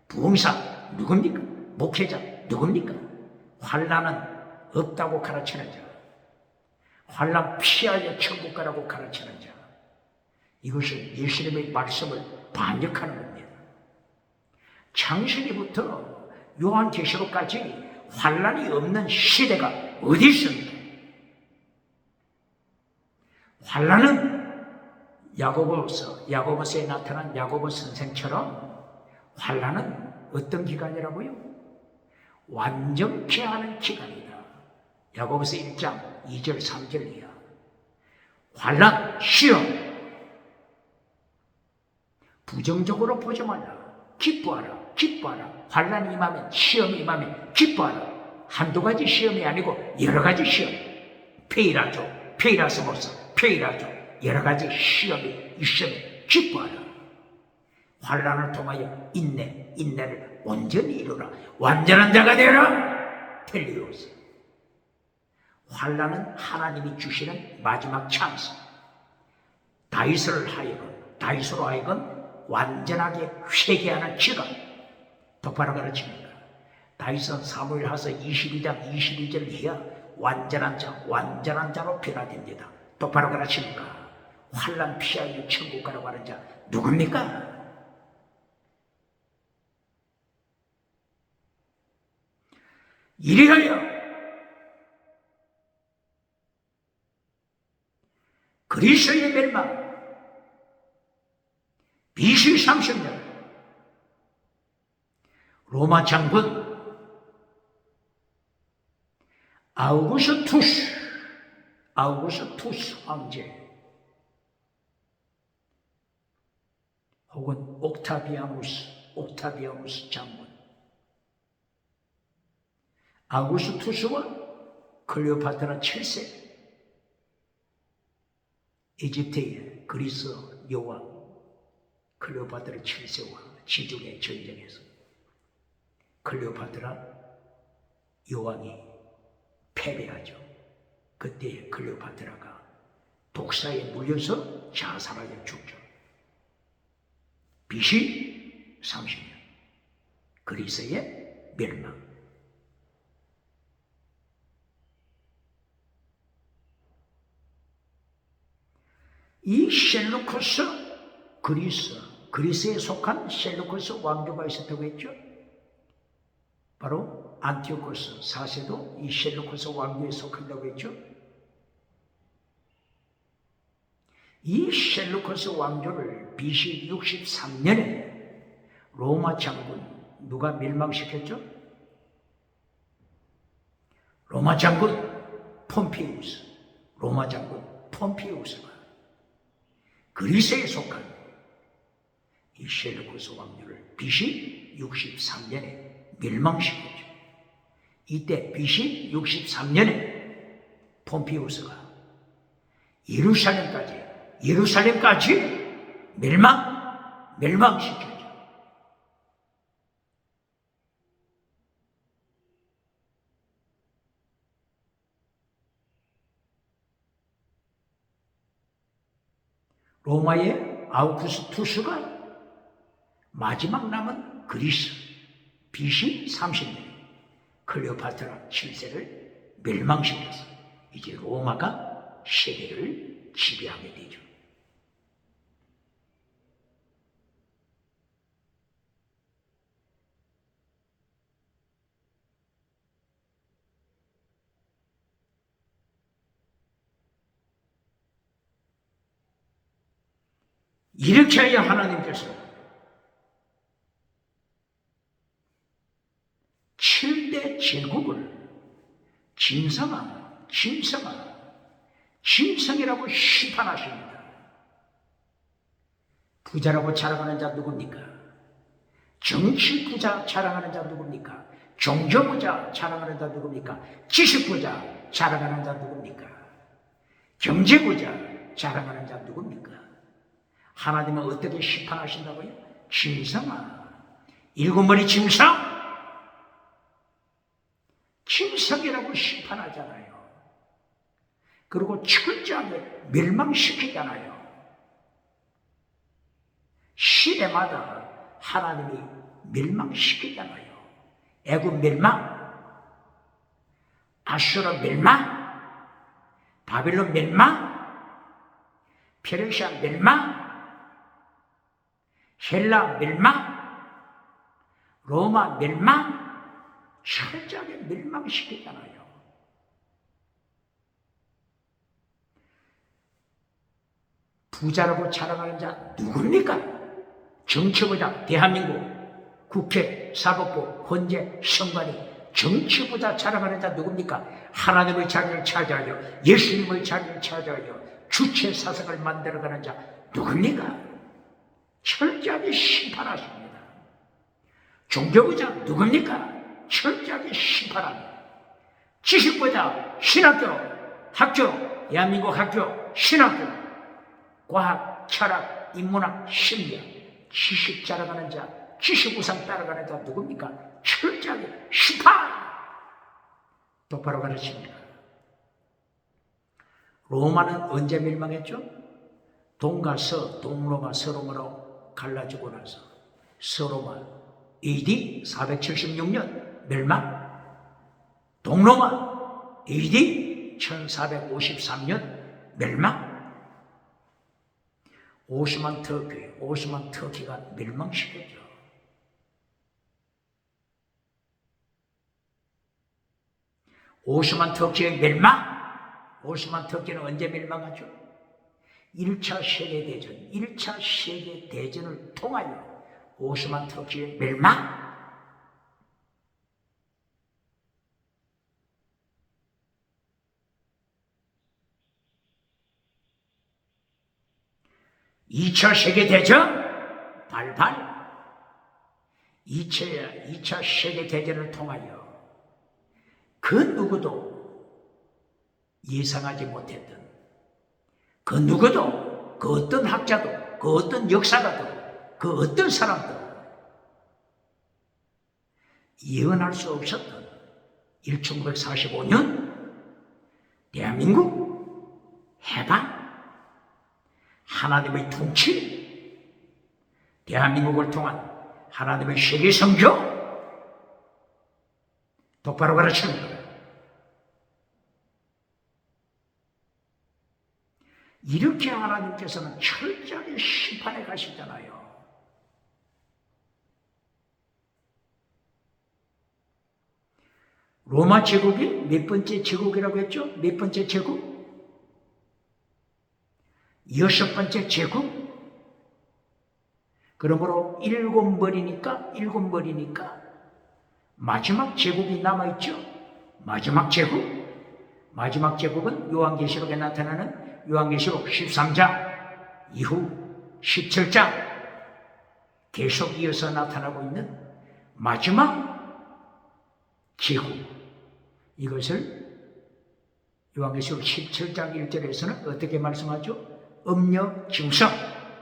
부흥사 누굽니까? 목회자 누굽니까? 환난은 없다고 가르치는 자, 환난 피하려 천국 가라고 가르치는 자, 이것은 예수님의 말씀을 반역하는 겁니다. 창세기부터 요한계시록까지 환난이 없는 시대가 어디 있습니까? 환난은 야고보서에 나타난 야고보 선생처럼 환난은 어떤 기간이라고요? 완전케 하는 기간이다. 야고보서 1장 2절 3절 이하. 환난, 시험, 부정적으로 보지 말라. 기뻐하라. 환난이 임하면, 시험이 임하면 기뻐하라. 한두 가지 시험이 아니고 여러 가지 시험. 페이라스모스, 여러 가지 시험이 있으면 기뻐하라. 환난을 통하여 인내를 온전히 이루라. 완전한 자가 되어라. 텔리오스. 환난은 하나님이 주시는 마지막 찬스. 다윗으로 하여금 완전하게 회개하는 기간. 똑바로 가르칩니다. 다윗은 사무엘하서 22장 22절 이하 완전한 자로 변화됩니다. 똑바로 가르칩니까? 환난 피하여 천국 가라고 하는 자 누굽니까? 이리하여 그리스도의 멸망 BC 30년 로마 장군 아우구스투스 황제 혹은 옥타비아누스 장군 아우구스투스와 클레오파트라 7세 이집트의 그리스 여왕 클레오파트라 7세와 지중해 전쟁에서 클레오파트라 여왕이 패배하죠. 그때 클레오파트라가 독사에 물려서 자살하여 죽죠. BC 30년 그리스의 멸망. 이 셀루쿠스 그리스에 속한 셀루쿠스 왕조가 있었다고 했죠. 바로 안티오코스 4세도 이 셀루쿠스 왕조에 속한다고 했죠. 이 셀루쿠스 왕조를 BC 63년에 로마 장군 누가 멸망시켰죠? 로마 장군 폼피우스가 그리스에 속한 이 셀루쿠스 왕조를 BC 63년에 멸망시켰죠. 이때 BC 63년에 폼피우스가 예루살렘까지 멸망시켰죠. 로마의 아우구스투스가 마지막 남은 그리스 BC 30년 클레오파트라 7세를 멸망시켜서 이제 로마가 세계를 지배하게 되죠. 이렇게 하여 하나님께서 짐승이라고 심판하십니다. 부자라고 자랑하는 자 누굽니까? 정치 부자 자랑하는 자 누굽니까? 종교 부자 자랑하는 자 누굽니까? 지식 부자 자랑하는 자 누굽니까? 경제 부자 자랑하는 자 누굽니까? 하나님은 어떻게 심판하신다고요? 짐승아, 일곱 머리 짐승이라고 심판하잖아요. 그리고 철저하게 멸망시키잖아요. 시대마다 하나님이 멸망시키잖아요. 애굽 멸망, 아수르 멸망, 바빌론 멸망, 페르시아 멸망, 헬라 멸망, 로마 멸망, 철저하게 멸망시키잖아요. 부자라고 자랑하는 자 누굽니까? 정치부자, 대한민국 국회, 사법부, 헌재, 선관위, 정치부자 자랑하는 자 누굽니까? 하나님의 자리를 차지하여 예수님의 자리를 차지하여 주체 사상을 만들어가는 자 누굽니까? 철저하게 심판하십니다. 종교부자 누굽니까? 철저하게 심판합니다. 지식부자, 신학교, 학교, 대한민국 학교, 신학교, 과학, 철학, 인문학, 심리학, 지식 자랑하는 자, 지식 우상 따라가는 자 누굽니까? 철저하게 심판! 똑바로 가르칩니다. 로마는 언제 멸망했죠? 동과 서, 동로마, 서로마로 갈라지고 나서 서로마 AD 476년 멸망, 동로마 AD 1453년 멸망. 오스만 터키가 멸망시켰죠. 오스만 터키의 멸망. 오스만 터키는 언제 멸망하죠? 1차 세계대전을 통하여 오스만 터키의 멸망. (2차) 세계대전 발발. 2차 세계대전을 통하여 그 누구도 예상하지 못했던, 그 누구도, 그 어떤 학자도, 그 어떤 역사가도, 그 어떤 사람도 예언할 수 없었던 1945년 대한민국 해방, 하나님의 통치, 대한민국을 통한 하나님의 세계 선교, 똑바로 가르치는 거예요. 이렇게 하나님께서는 철저하게 심판해 가시잖아요. 로마 제국이 몇 번째 제국이라고 했죠? 몇 번째 제국? 6번째 제국? 그러므로 7머리니까 마지막 제국이 남아있죠. 마지막 제국은 요한계시록에 나타나는 요한계시록 13장 이후 17장 계속 이어서 나타나고 있는 마지막 제국. 이것을 요한계시록 17장 1절에서는 어떻게 말씀하죠? 음녀 짐승,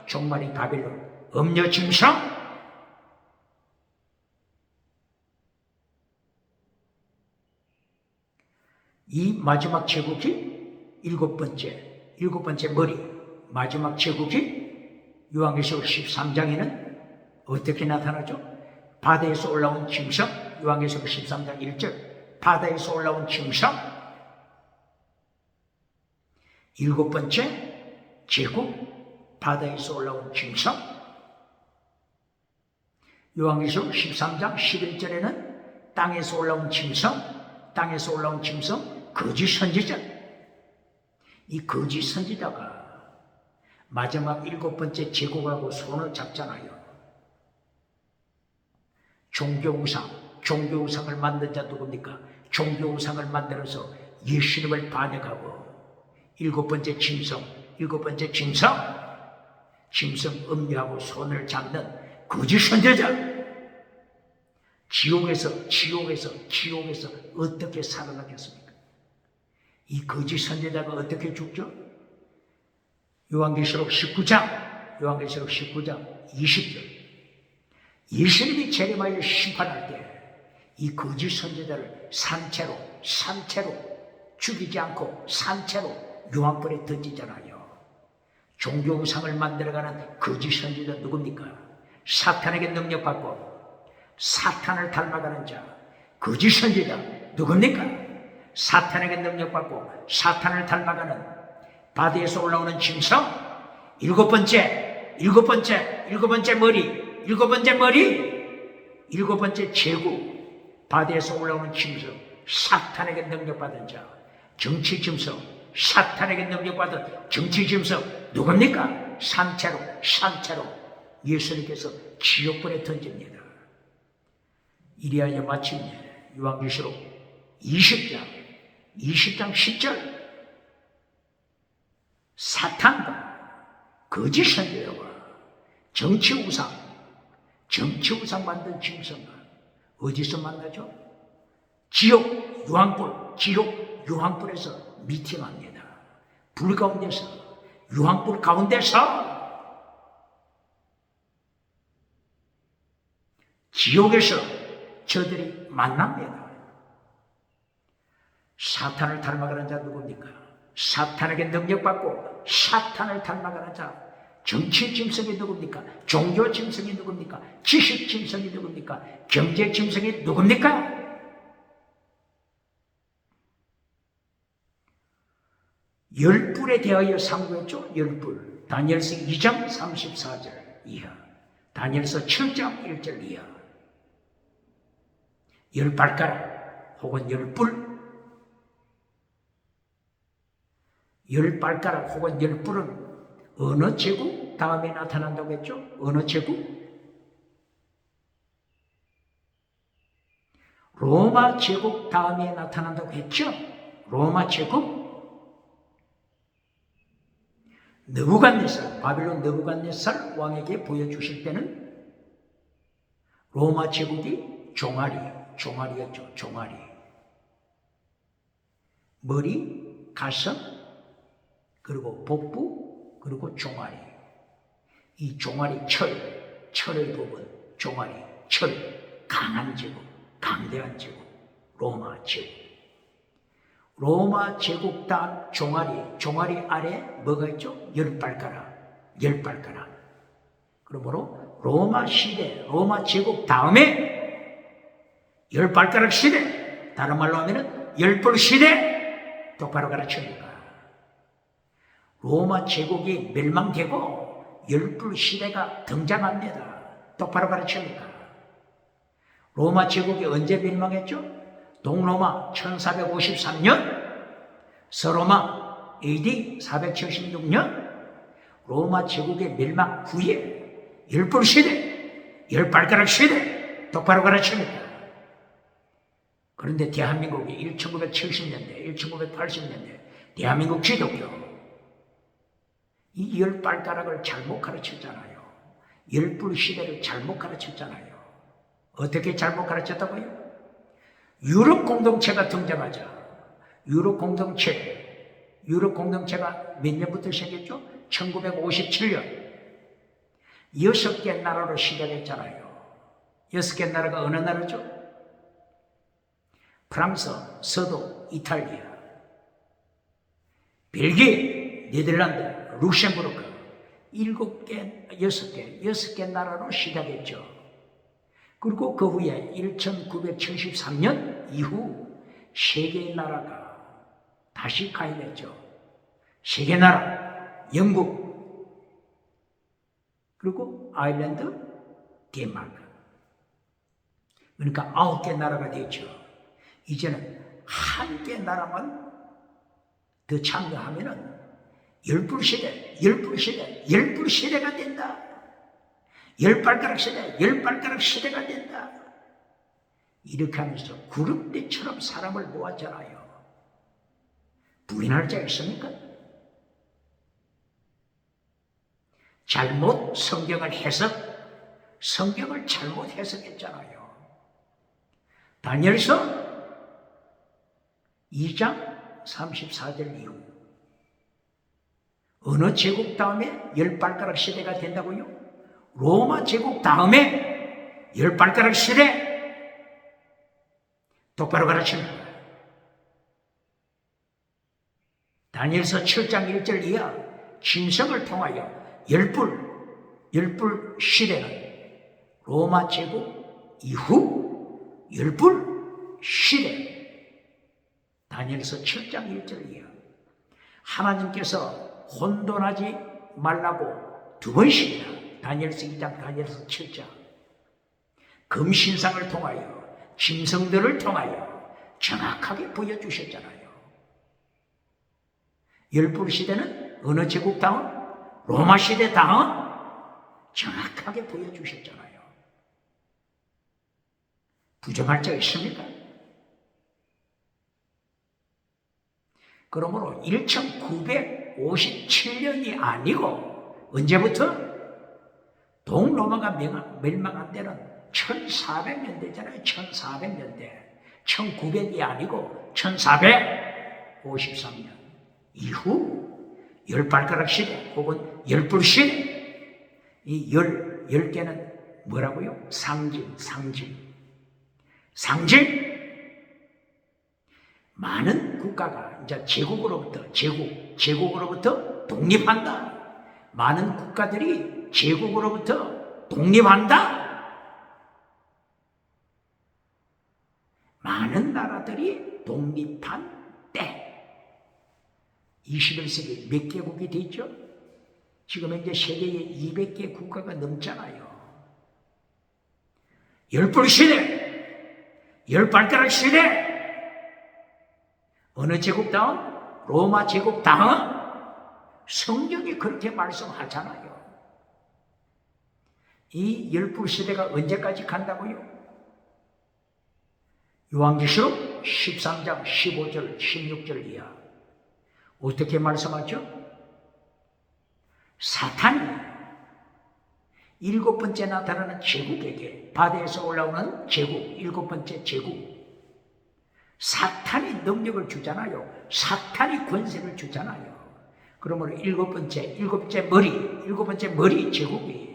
종말이 바빌론, 음녀 짐승. 이 마지막 제국이 일곱 번째 머리, 마지막 제국이 요한계시록 13장에는 어떻게 나타나죠? 바다에서 올라온 짐승, 요한계시록 13장 1절, 바다에서 올라온 짐승. 일곱 번째 제국, 바다에서 올라온 짐승. 요한계시록 13장 11절에는 땅에서 올라온 짐승, 거짓 선지자. 이 거짓 선지자가 마지막 일곱 번째 제국하고 손을 잡잖아요. 종교우상을 만든 자 누굽니까? 종교우상을 만들어서 예수님을 반역하고, 일곱 번째 짐승 음료하고 손을 잡는 거짓 선지자. 지옥에서 어떻게 살아나겠습니까? 이 거짓 선지자가 어떻게 죽죠? 요한계시록 19장 20절. 예수님이 재림하여 심판할 때 이 거짓 선지자를 산채로 죽이지 않고 산채로 유황불에 던지잖아요. 종교우상을 만들어가는 거짓 선지자 누굽니까? 사탄에게 능력받고 사탄을 닮아가는 자, 거짓 선지자 누굽니까? 사탄에게 능력받고 사탄을 닮아가는 바다에서 올라오는 짐승. 일곱 번째 제국, 바다에서 올라오는 짐승, 사탄에게 능력받은 자, 정치 짐승, 사탄에게 능력받은 정치 짐승 누굽니까? 산채로 예수님께서 지옥불에 던집니다. 이리하여 마침내 요한계시록 20장 10절, 사탄과 거짓 선지자와 정치우상 만든 짐승과 어디서 만나죠? 지옥 유황불에서 미팅합니다. 불 가운데서, 유황불 가운데서, 지옥에서 저들이 만납니다. 사탄을 닮아가는 자 누굽니까? 사탄에게 능력받고 사탄을 닮아가는 자, 정치 짐승이 누굽니까? 종교 짐승이 누굽니까? 지식 짐승이 누굽니까? 경제 짐승이 누굽니까? 열불에 대하여 상고했죠. 열불. 다니엘서 2장 34절 이하, 다니엘서 7장 1절 이하. 열발가락 혹은 열발가락 혹은 열불은 어느 제국 다음에 나타난다고 했죠? 어느 제국? 로마 제국 다음에 나타난다고 했죠? 로마 제국? 바빌론 느부갓네살 왕에게 보여주실 때는 로마 제국이 종아리였죠. 종아리. 머리, 가슴, 그리고 복부, 그리고 종아리. 이 종아리 철의 부분, 종아리, 강한 제국, 강대한 제국, 로마 제국. 로마 제국 다음 종아리 아래 뭐가 있죠? 열발가락. 그러므로 로마 제국 다음에 열발가락 시대, 다른 말로 하면은 열불 시대, 똑바로 가르칩니다. 로마 제국이 멸망되고 열불 시대가 등장합니다. 똑바로 가르칩니다. 로마 제국이 언제 멸망했죠? 동로마 1453년, 서로마 AD 476년, 로마 제국의 멸망 후에 열불 시대, 열발가락 시대, 똑바로 가르칩니다. 그런데 대한민국이 1970년대, 1980년대 대한민국 기독교 이 열발가락을 잘못 가르쳤잖아요. 열불 시대를 잘못 가르쳤잖아요. 어떻게 잘못 가르쳤다고요? 유럽 공동체가 등장하자, 유럽 공동체가 몇 년부터 시작했죠? 1957년 6개 나라로 시작했잖아요. 6개 나라가 어느 나라죠? 프랑스, 서도, 이탈리아, 벨기에, 네덜란드, 룩셈부르크 6개 나라로 시작했죠. 그리고 그 후에 1973년 이후 3개의 나라가 다시 가입했죠. 3개 나라, 영국, 그리고 아일랜드, 덴마크. 그러니까 9개 나라가 됐죠. 이제는 1개 나라만 더 참여하면은 열불 시대가 된다. 열발가락 시대가 된다. 이렇게 하면서 구름대처럼 사람을 모았잖아요. 부인할 자 있습니까? 잘못 성경을 잘못 해석했잖아요. 다니엘서 2장 34절 이후 어느 제국 다음에 10발가락 시대가 된다고요? 로마 제국 다음에 10발가락 시대. 똑바로 가르칩니다. 다니엘서 7장 1절 이하 짐승을 통하여 열불 시대는 로마 제국 이후 열불 시대. 다니엘서 7장 1절 이하 하나님께서 혼돈하지 말라고 2번씩이나 다니엘서 2장, 다니엘서 7장 금신상을 통하여 짐승들을 통하여 정확하게 보여주셨잖아요. 열불 시대는 어느 제국 다음? 로마 시대 다음? 정확하게 보여주셨잖아요. 부정할 자 있습니까? 그러므로 1957년이 아니고 언제부터? 동로마가 멸망한 때는 1400년대잖아요. 1400년대. 1900이 아니고 1453년 이후 10발가락 시대 혹은 열불 시대. 이 10개는 뭐라고요? 상징. 많은 국가가 이제 제국으로부터 독립한다. 많은 국가들이 제국으로부터 독립한다. 많은 나라들이 독립한 때 21세기 몇 개국이 됐죠? 지금 현재 세계에 200개 국가가 넘잖아요. 열불 시대, 10발가락 시대. 어느 제국 다음? 로마 제국 다음? 성경이 그렇게 말씀하잖아요. 이 열불 시대가 언제까지 간다고요? 요한계시록 13장 15절 16절 이하 어떻게 말씀하죠? 사탄이 7번째 나타나는 제국에게, 바다에서 올라오는 제국, 7번째 제국, 사탄이 능력을 주잖아요. 사탄이 권세를 주잖아요. 그러므로 7번째 머리 제국이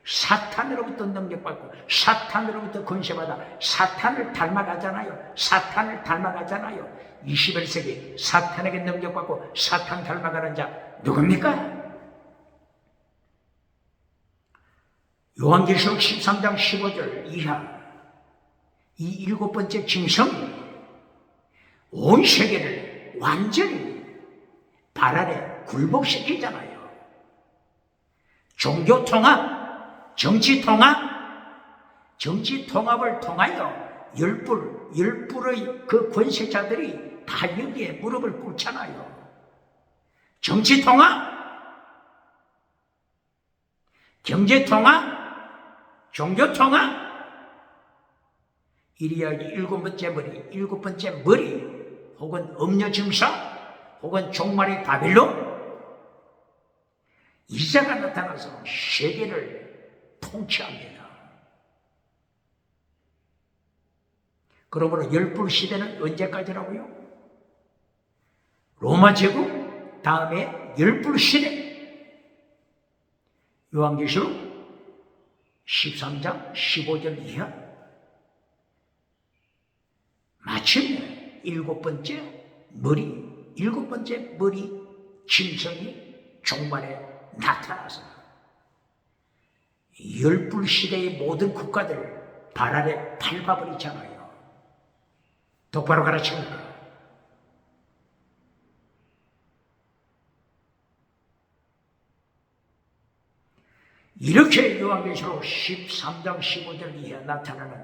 사탄으로부터 능력받고 사탄으로부터 권세받아 사탄을 닮아가잖아요. 21세기 사탄에게 능력받고 사탄 닮아가는 자 누굽니까? 요한계시록 13장 15절 이하 이 7번째 짐승이 온 세계를 완전히 발 아래 굴복시키잖아요. 종교 통합, 정치 통합을 통하여 열불의 그 권세자들이 다 여기에 무릎을 꿇잖아요. 정치 통합, 경제 통합, 종교 통합. 이리야 7번째 머리 혹은 음녀 증사 혹은 종말의 바빌론, 이자가 나타나서 세계를 통치합니다. 그러므로 열불 시대는 언제까지라고요? 로마 제국 다음에 열불 시대. 요한계시록 13장 15절 이하 마침내 7번째 머리 짐승이 종말에 나타나서 열불 시대의 모든 국가들 발 아래 밟아버리잖아요. 똑바로 가르칩니다. 이렇게 요한계시록 13장 15절 이하 나타나는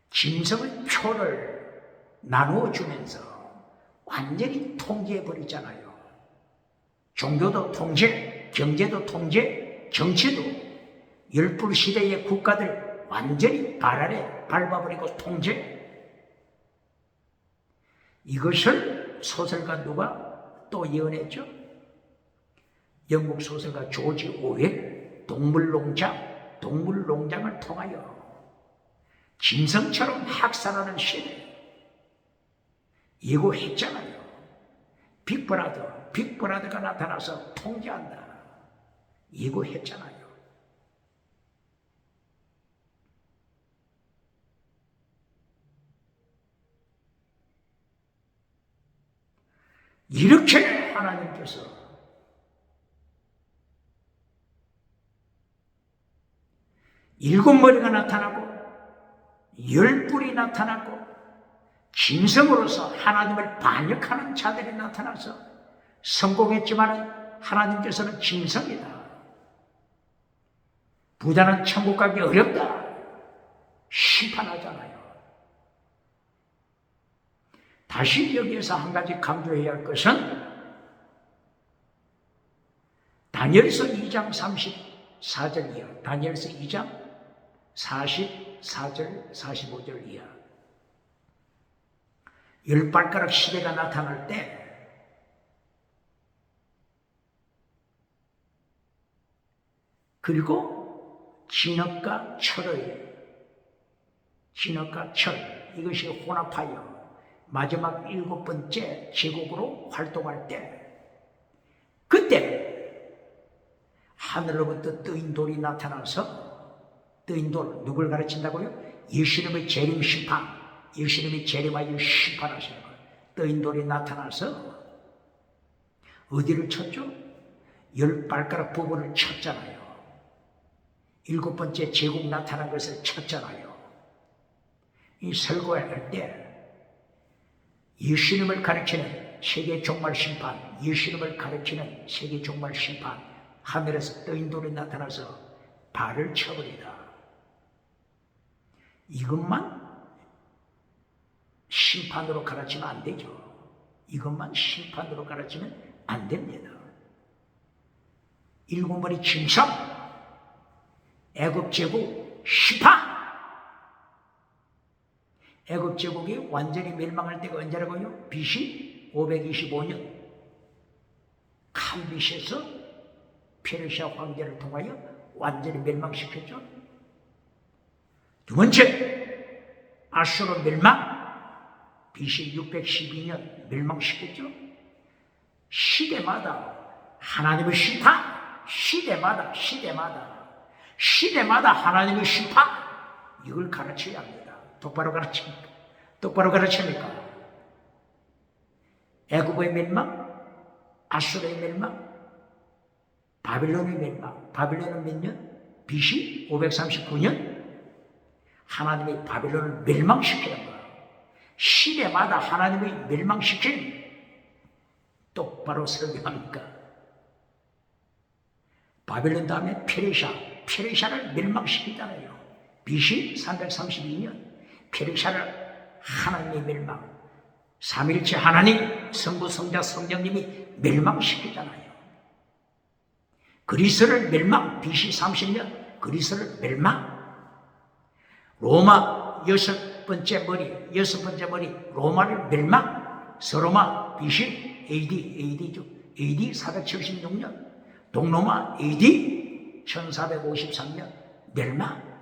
짐승의 표를 나누어 주면서 완전히 통제해버리잖아요. 종교도 통제, 경제도 통제, 정치도 열불 시대의 국가들 완전히 발 아래 밟아버리고 통제. 이것을 소설가 누가 또 예언했죠? 영국 소설가 조지 오웰, 동물농장을 통하여 짐승처럼 학살하는 시대 예고했잖아요. 빅브라더가 나타나서 통제한다. 예고했잖아요. 이렇게 하나님께서 일곱 머리가 나타나고 열 뿔이 나타나고 짐승으로서 하나님을 반역하는 자들이 나타나서 성공했지만 하나님께서는 짐승이다. 부자는 천국 가기 어렵다. 심판하잖아요. 다시 여기에서 한 가지 강조해야 할 것은 다니엘서 2장 34절 이하, 다니엘서 2장 44절 45절 이하. 열 발가락 시대가 나타날 때 그리고 진흙과 철 이것이 혼합하여 마지막 일곱 번째 제국으로 활동할 때 그때 하늘로부터 뜨인 돌이 나타나서 뜨인 돌 누굴 가르친다고요? 예수님의 재림 심판, 예수님이 재림하여 심판하시는 거예요. 뜨인 돌이 나타나서 어디를 쳤죠? 열 발가락 부분을 쳤잖아요. 일곱 번째 제국 나타난 것을 쳤잖아요. 이 설교할 때 예수님을 가르치는 세계 종말 심판, 예수님을 가르치는 세계 종말 심판, 하늘에서 뜨인 돌이 나타나서 발을 쳐버리다. 이것만 심판으로 가르치면 안 되죠. 이것만 심판으로 가르치면 안 됩니다. 일곱 머리 짐승, 애굽 제국 심판. 애굽 제국이 완전히 멸망할 때가 언제라고요? BC 525년 칼빗에서 페르시아 황제를 통하여 완전히 멸망시켰죠. 두 번째, 아수르 멸망 BC 612년 멸망시켰죠. 시대마다 하나님의 심판, 시대마다 하나님의 심판, 이걸 가르쳐야 합니다. 똑바로 가르칩니까? 애굽의 멸망, 아수르의 멸망, 바빌론의 멸망. 바빌론은 몇 년? BC 539년 하나님이 바빌론을 멸망시키는 거예요. 시대마다 하나님이 멸망시킨 똑바로 설명합니까? 바빌론 다음에 페르시아를 멸망시키잖아요. BC 332년 페르시아를 하나님의 멸망, 삼일체 하나님, 성부, 성자, 성령님이 멸망시키잖아요. 그리스를 멸망, BC 30년 그리스를 멸망. 로마 여섯 번째 머리 로마를 멸망. 서로마 BC AD죠. AD 476년. 동로마 AD 1453년 멸망.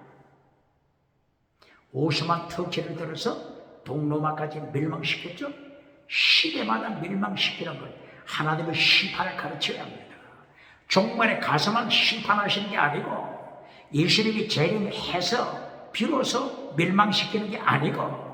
오스만 터키를 들어서 동로마까지 멸망시켰죠. 시대마다 멸망시키는 걸 하나님의 심판을 가르쳐야 합니다. 종말에 가서만 심판하시는 게 아니고 예수님이 재림해서 비로소 멸망시키는 게 아니고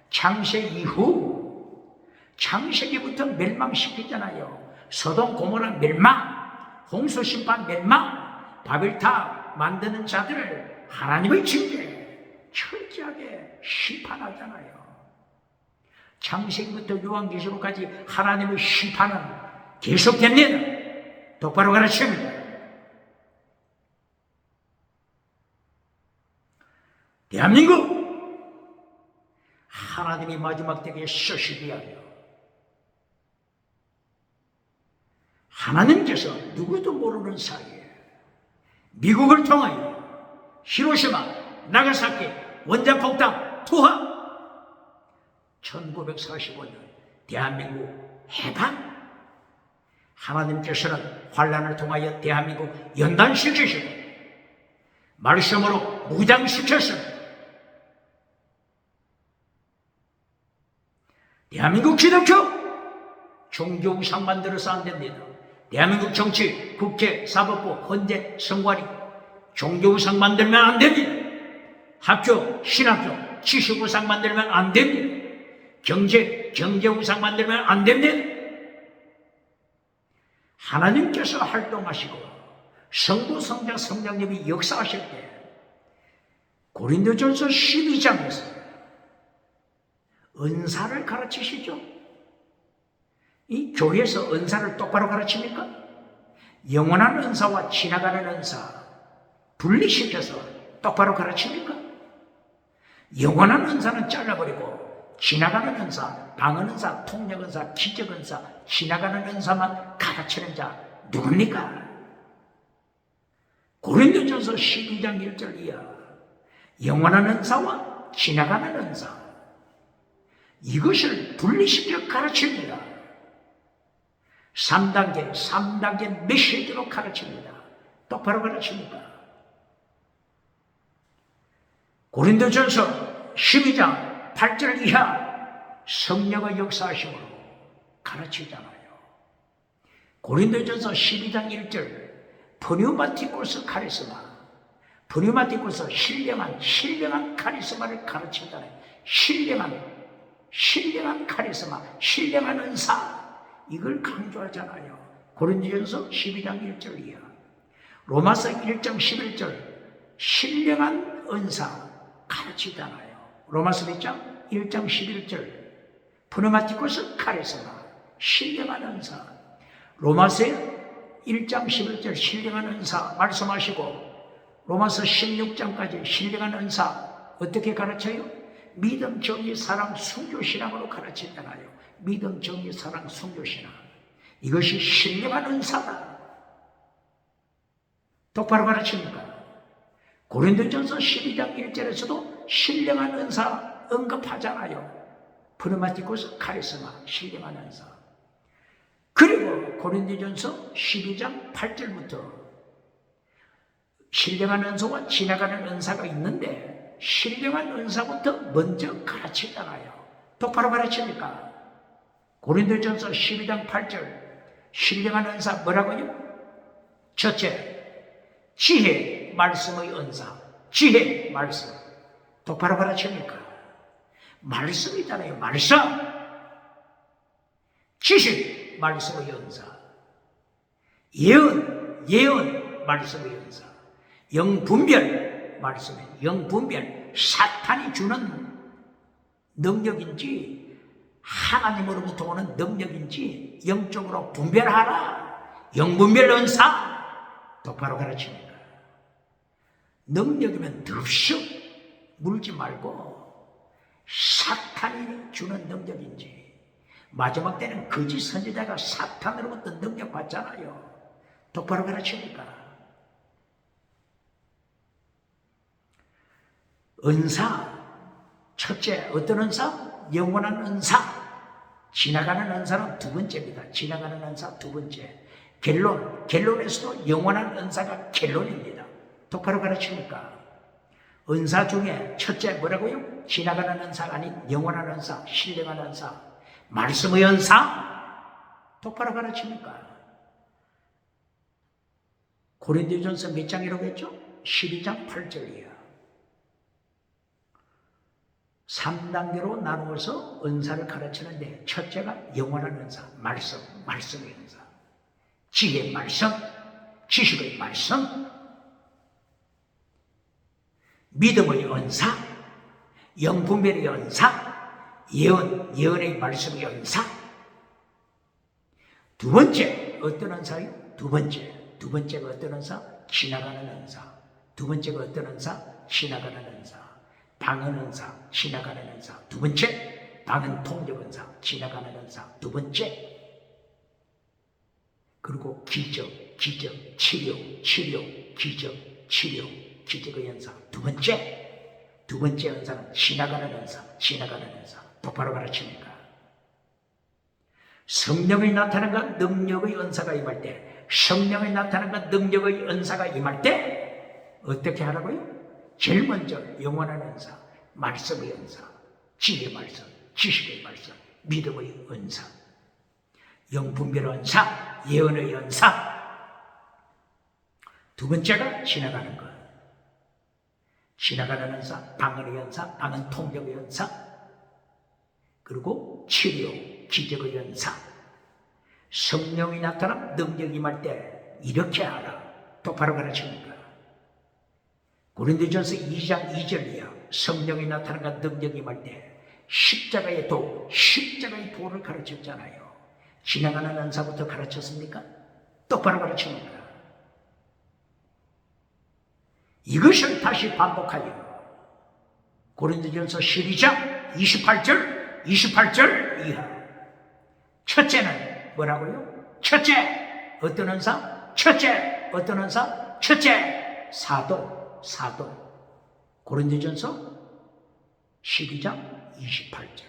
창세 이후 창세기부터 멸망시키잖아요. 소돔 고모라 멸망, 홍수 심판 멸망, 바벨탑 만드는 자들을 하나님의 징계 철저하게 심판하잖아요. 창세기부터 요한계시록까지 하나님의 심판은 계속됩니다. 똑바로 가르칩니다. 대한민국 하나님이 마지막 때에 쓰시기 위하여 하나님께서 누구도 모르는 사이에 미국을 통하여 히로시마, 나가사키 원자폭탄 투하 1945년 대한민국 해방. 하나님께서는 환란을 통하여 대한민국 연단시키시고 말씀으로 무장시켰습니다. 대한민국 기독교 종교 우상 만들어서 안 됩니다. 대한민국 정치, 국회, 사법부, 헌재, 선관위 종교 우상 만들면 안 됩니다. 학교, 신학교, 지식 우상 만들면 안 됩니다. 경제 우상 만들면 안 됩니다. 하나님께서 활동하시고 성부, 성자, 성령님이 역사하실 때 고린도전서 12장에서 은사를 가르치시죠. 이 교회에서 은사를 똑바로 가르칩니까? 영원한 은사와 지나가는 은사 분리시켜서 똑바로 가르칩니까? 영원한 은사는 잘라버리고 지나가는 은사, 방언 은사, 통역 은사, 기적 은사, 지나가는 은사만 가르치는 자 누굽니까? 고린도전서 12장 1절 이하 영원한 은사와 지나가는 은사 이것을 분리시켜 가르칩니다. 3단계 메시지로 가르칩니다. 똑바로 가르칩니까? 고린도전서 12장 8절 이하 성령의 역사하심으로 가르치잖아요. 고린도전서 12장 1절 프뉴마티코스 카리스마 프뉴마티코스 신령한 카리스마를 가르치잖아요. 신령한 카리스마, 신령한 은사 이걸 강조하잖아요. 고린도전서 12장 1절 이하 로마서 1장 11절 신령한 은사 가르치잖아요. 로마서 1장 11절 프누마티코스 카리스마 신령한 은사 로마서 1장 11절 신령한 은사 말씀하시고 로마서 16장까지 신령한 은사 어떻게 가르쳐요? 믿음, 정의, 사랑, 순교, 신앙으로 가르치잖아요. 믿음, 정의, 사랑, 순교, 신앙 이것이 신령한 은사다. 똑바로 가르칩니까? 고린도전서 12장 1절에서도 신령한 은사 언급하잖아요. 프누마티코스 카리스마 신령한 은사. 그리고 고린도전서 12장 8절부터 신령한 은사와 지나가는 은사가 있는데 신령한 은사부터 먼저 가르치잖아요. 똑바로 가르칩니까? 고린도전서 12장 8절 신령한 은사 뭐라고요? 첫째, 지혜 말씀의 은사. 지혜 말씀. 똑바로 가르칩니까? 말씀이잖아요. 말씀. 지식 말씀의 은사. 예언 말씀의 은사. 영분별 말씀의 영분별. 사탄이 주는 능력인지 하나님으로부터 오는 능력인지 영적으로 분별하라. 영분별 은사. 똑바로 가르칩니다. 능력이면 덥석 물지 말고 사탄이 주는 능력인지 마지막 때는 거짓 선지자가 사탄으로부터 능력 받잖아요. 똑바로 가르칩니까? 은사 첫째 어떤 은사? 영원한 은사. 지나가는 은사는 두 번째입니다. 지나가는 은사 두 번째. 갤론에서도 영원한 은사가 갤론입니다. 똑바로 가르칩니까? 은사 중에 첫째 뭐라고요? 지나가는 은사가 아닌 영원한 은사, 신령한 은사, 말씀의 은사. 똑바로 가르칩니까? 고린도전서 몇 장이라고 했죠? 12장 8절이에요. 3단계로 나누어서 은사를 가르치는데 첫째가 영원한 은사, 말씀의 은사. 지혜의 말씀, 지식의 말씀, 믿음의 은사, 영분별의 은사, 예언의 말씀의 은사. 두 번째 어떤 은사요? 두 번째가 어떤 은사? 지나가는 은사. 두 번째가 어떤 은사? 지나가는 은사. 방언 은사, 지나가는 은사. 두 번째 방언 통역 은사, 지나가는 은사. 두 번째 그리고 기적, 치료, 기적의 은사. 두 번째 은사는 지나가는 은사. 똑바로 가르칩니까? 성령이 나타난과 능력의 은사가 임할 때, 성령이 나타난과 능력의 은사가 임할 때 어떻게 하라고요? 제일 먼저 영원한 은사, 말씀의 은사, 지혜의 말씀, 지식의 말씀, 믿음의 은사, 영분별 은사, 예언의 은사. 두 번째가 지나가는 것. 지나가는 은사, 방언의 은사, 방언 통역의 은사, 그리고 치료, 기적의 은사. 성령이 나타나 능력이 임할 때 이렇게 하라. 똑바로 가르칩니다. 고린도전서 2장 2절이야. 성령이 나타나가 능력이 임할 때 십자가의 도를 가르쳤잖아요. 지나가는 은사부터 가르쳤습니까? 똑바로 가르칩니다. 이것을 다시 반복하여 고린도전서 12장 28절 이하. 첫째는 뭐라고요? 첫째 어떤 은사? 첫째 어떤 은사? 첫째 사도. 고린도전서 12장 28절.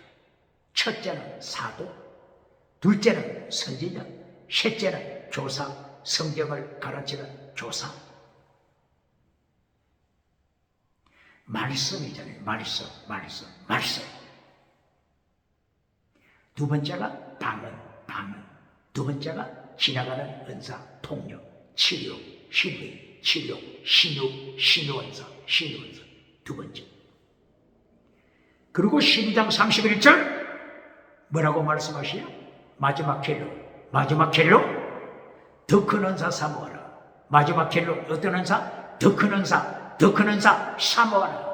첫째는 사도, 둘째는 선지자, 셋째는 교사, 성경을 가르치는 교사. 말씀이잖아요. 말씀. 두 번째가 방언. 두 번째가 지나가는 은사, 통역, 치료, 신뢰, 치료, 신유 은사. 두 번째. 그리고 12장 31절 뭐라고 말씀하시요? 마지막 길로 더 큰 은사 사모하라. 마지막 길로 어떤 은사? 더 큰 은사 사모하라.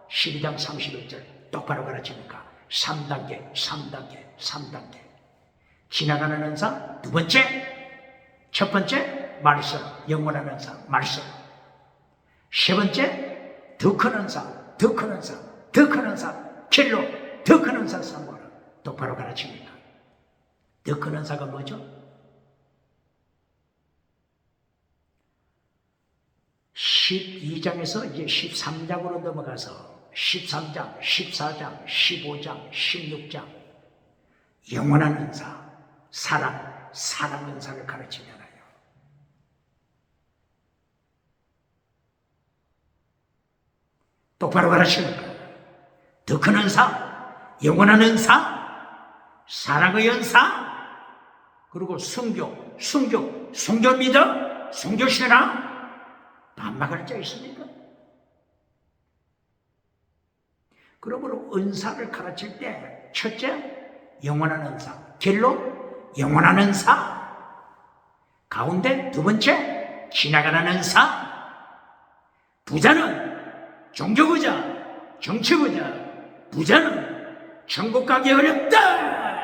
12장 31절 똑바로 가르치니까 3단계. 지나가는 은사 두 번째, 첫 번째 말씀, 영원한 은사 말씀. 세 번째 더 큰 은사 길로 더 큰 은사 사모하라. 똑바로 가르치니까 더 큰 은사가 뭐죠? 12장에서 이제 13장으로 넘어가서 13장, 14장, 15장, 16장 영원한 은사, 사랑 은사를 가르치잖아요. 똑바로 가르치니까 더 큰 은사, 영원한 은사, 사랑의 은사, 그리고 순교 믿어, 순교 신앙. 반박할 자 있습니까? 그러므로 은사를 가르칠 때 첫째 영원한 은사, 길로 영원한 은사, 가운데 두 번째 지나가는 은사. 부자는 종교부자, 정치부자, 부자는 천국 가기 어렵다.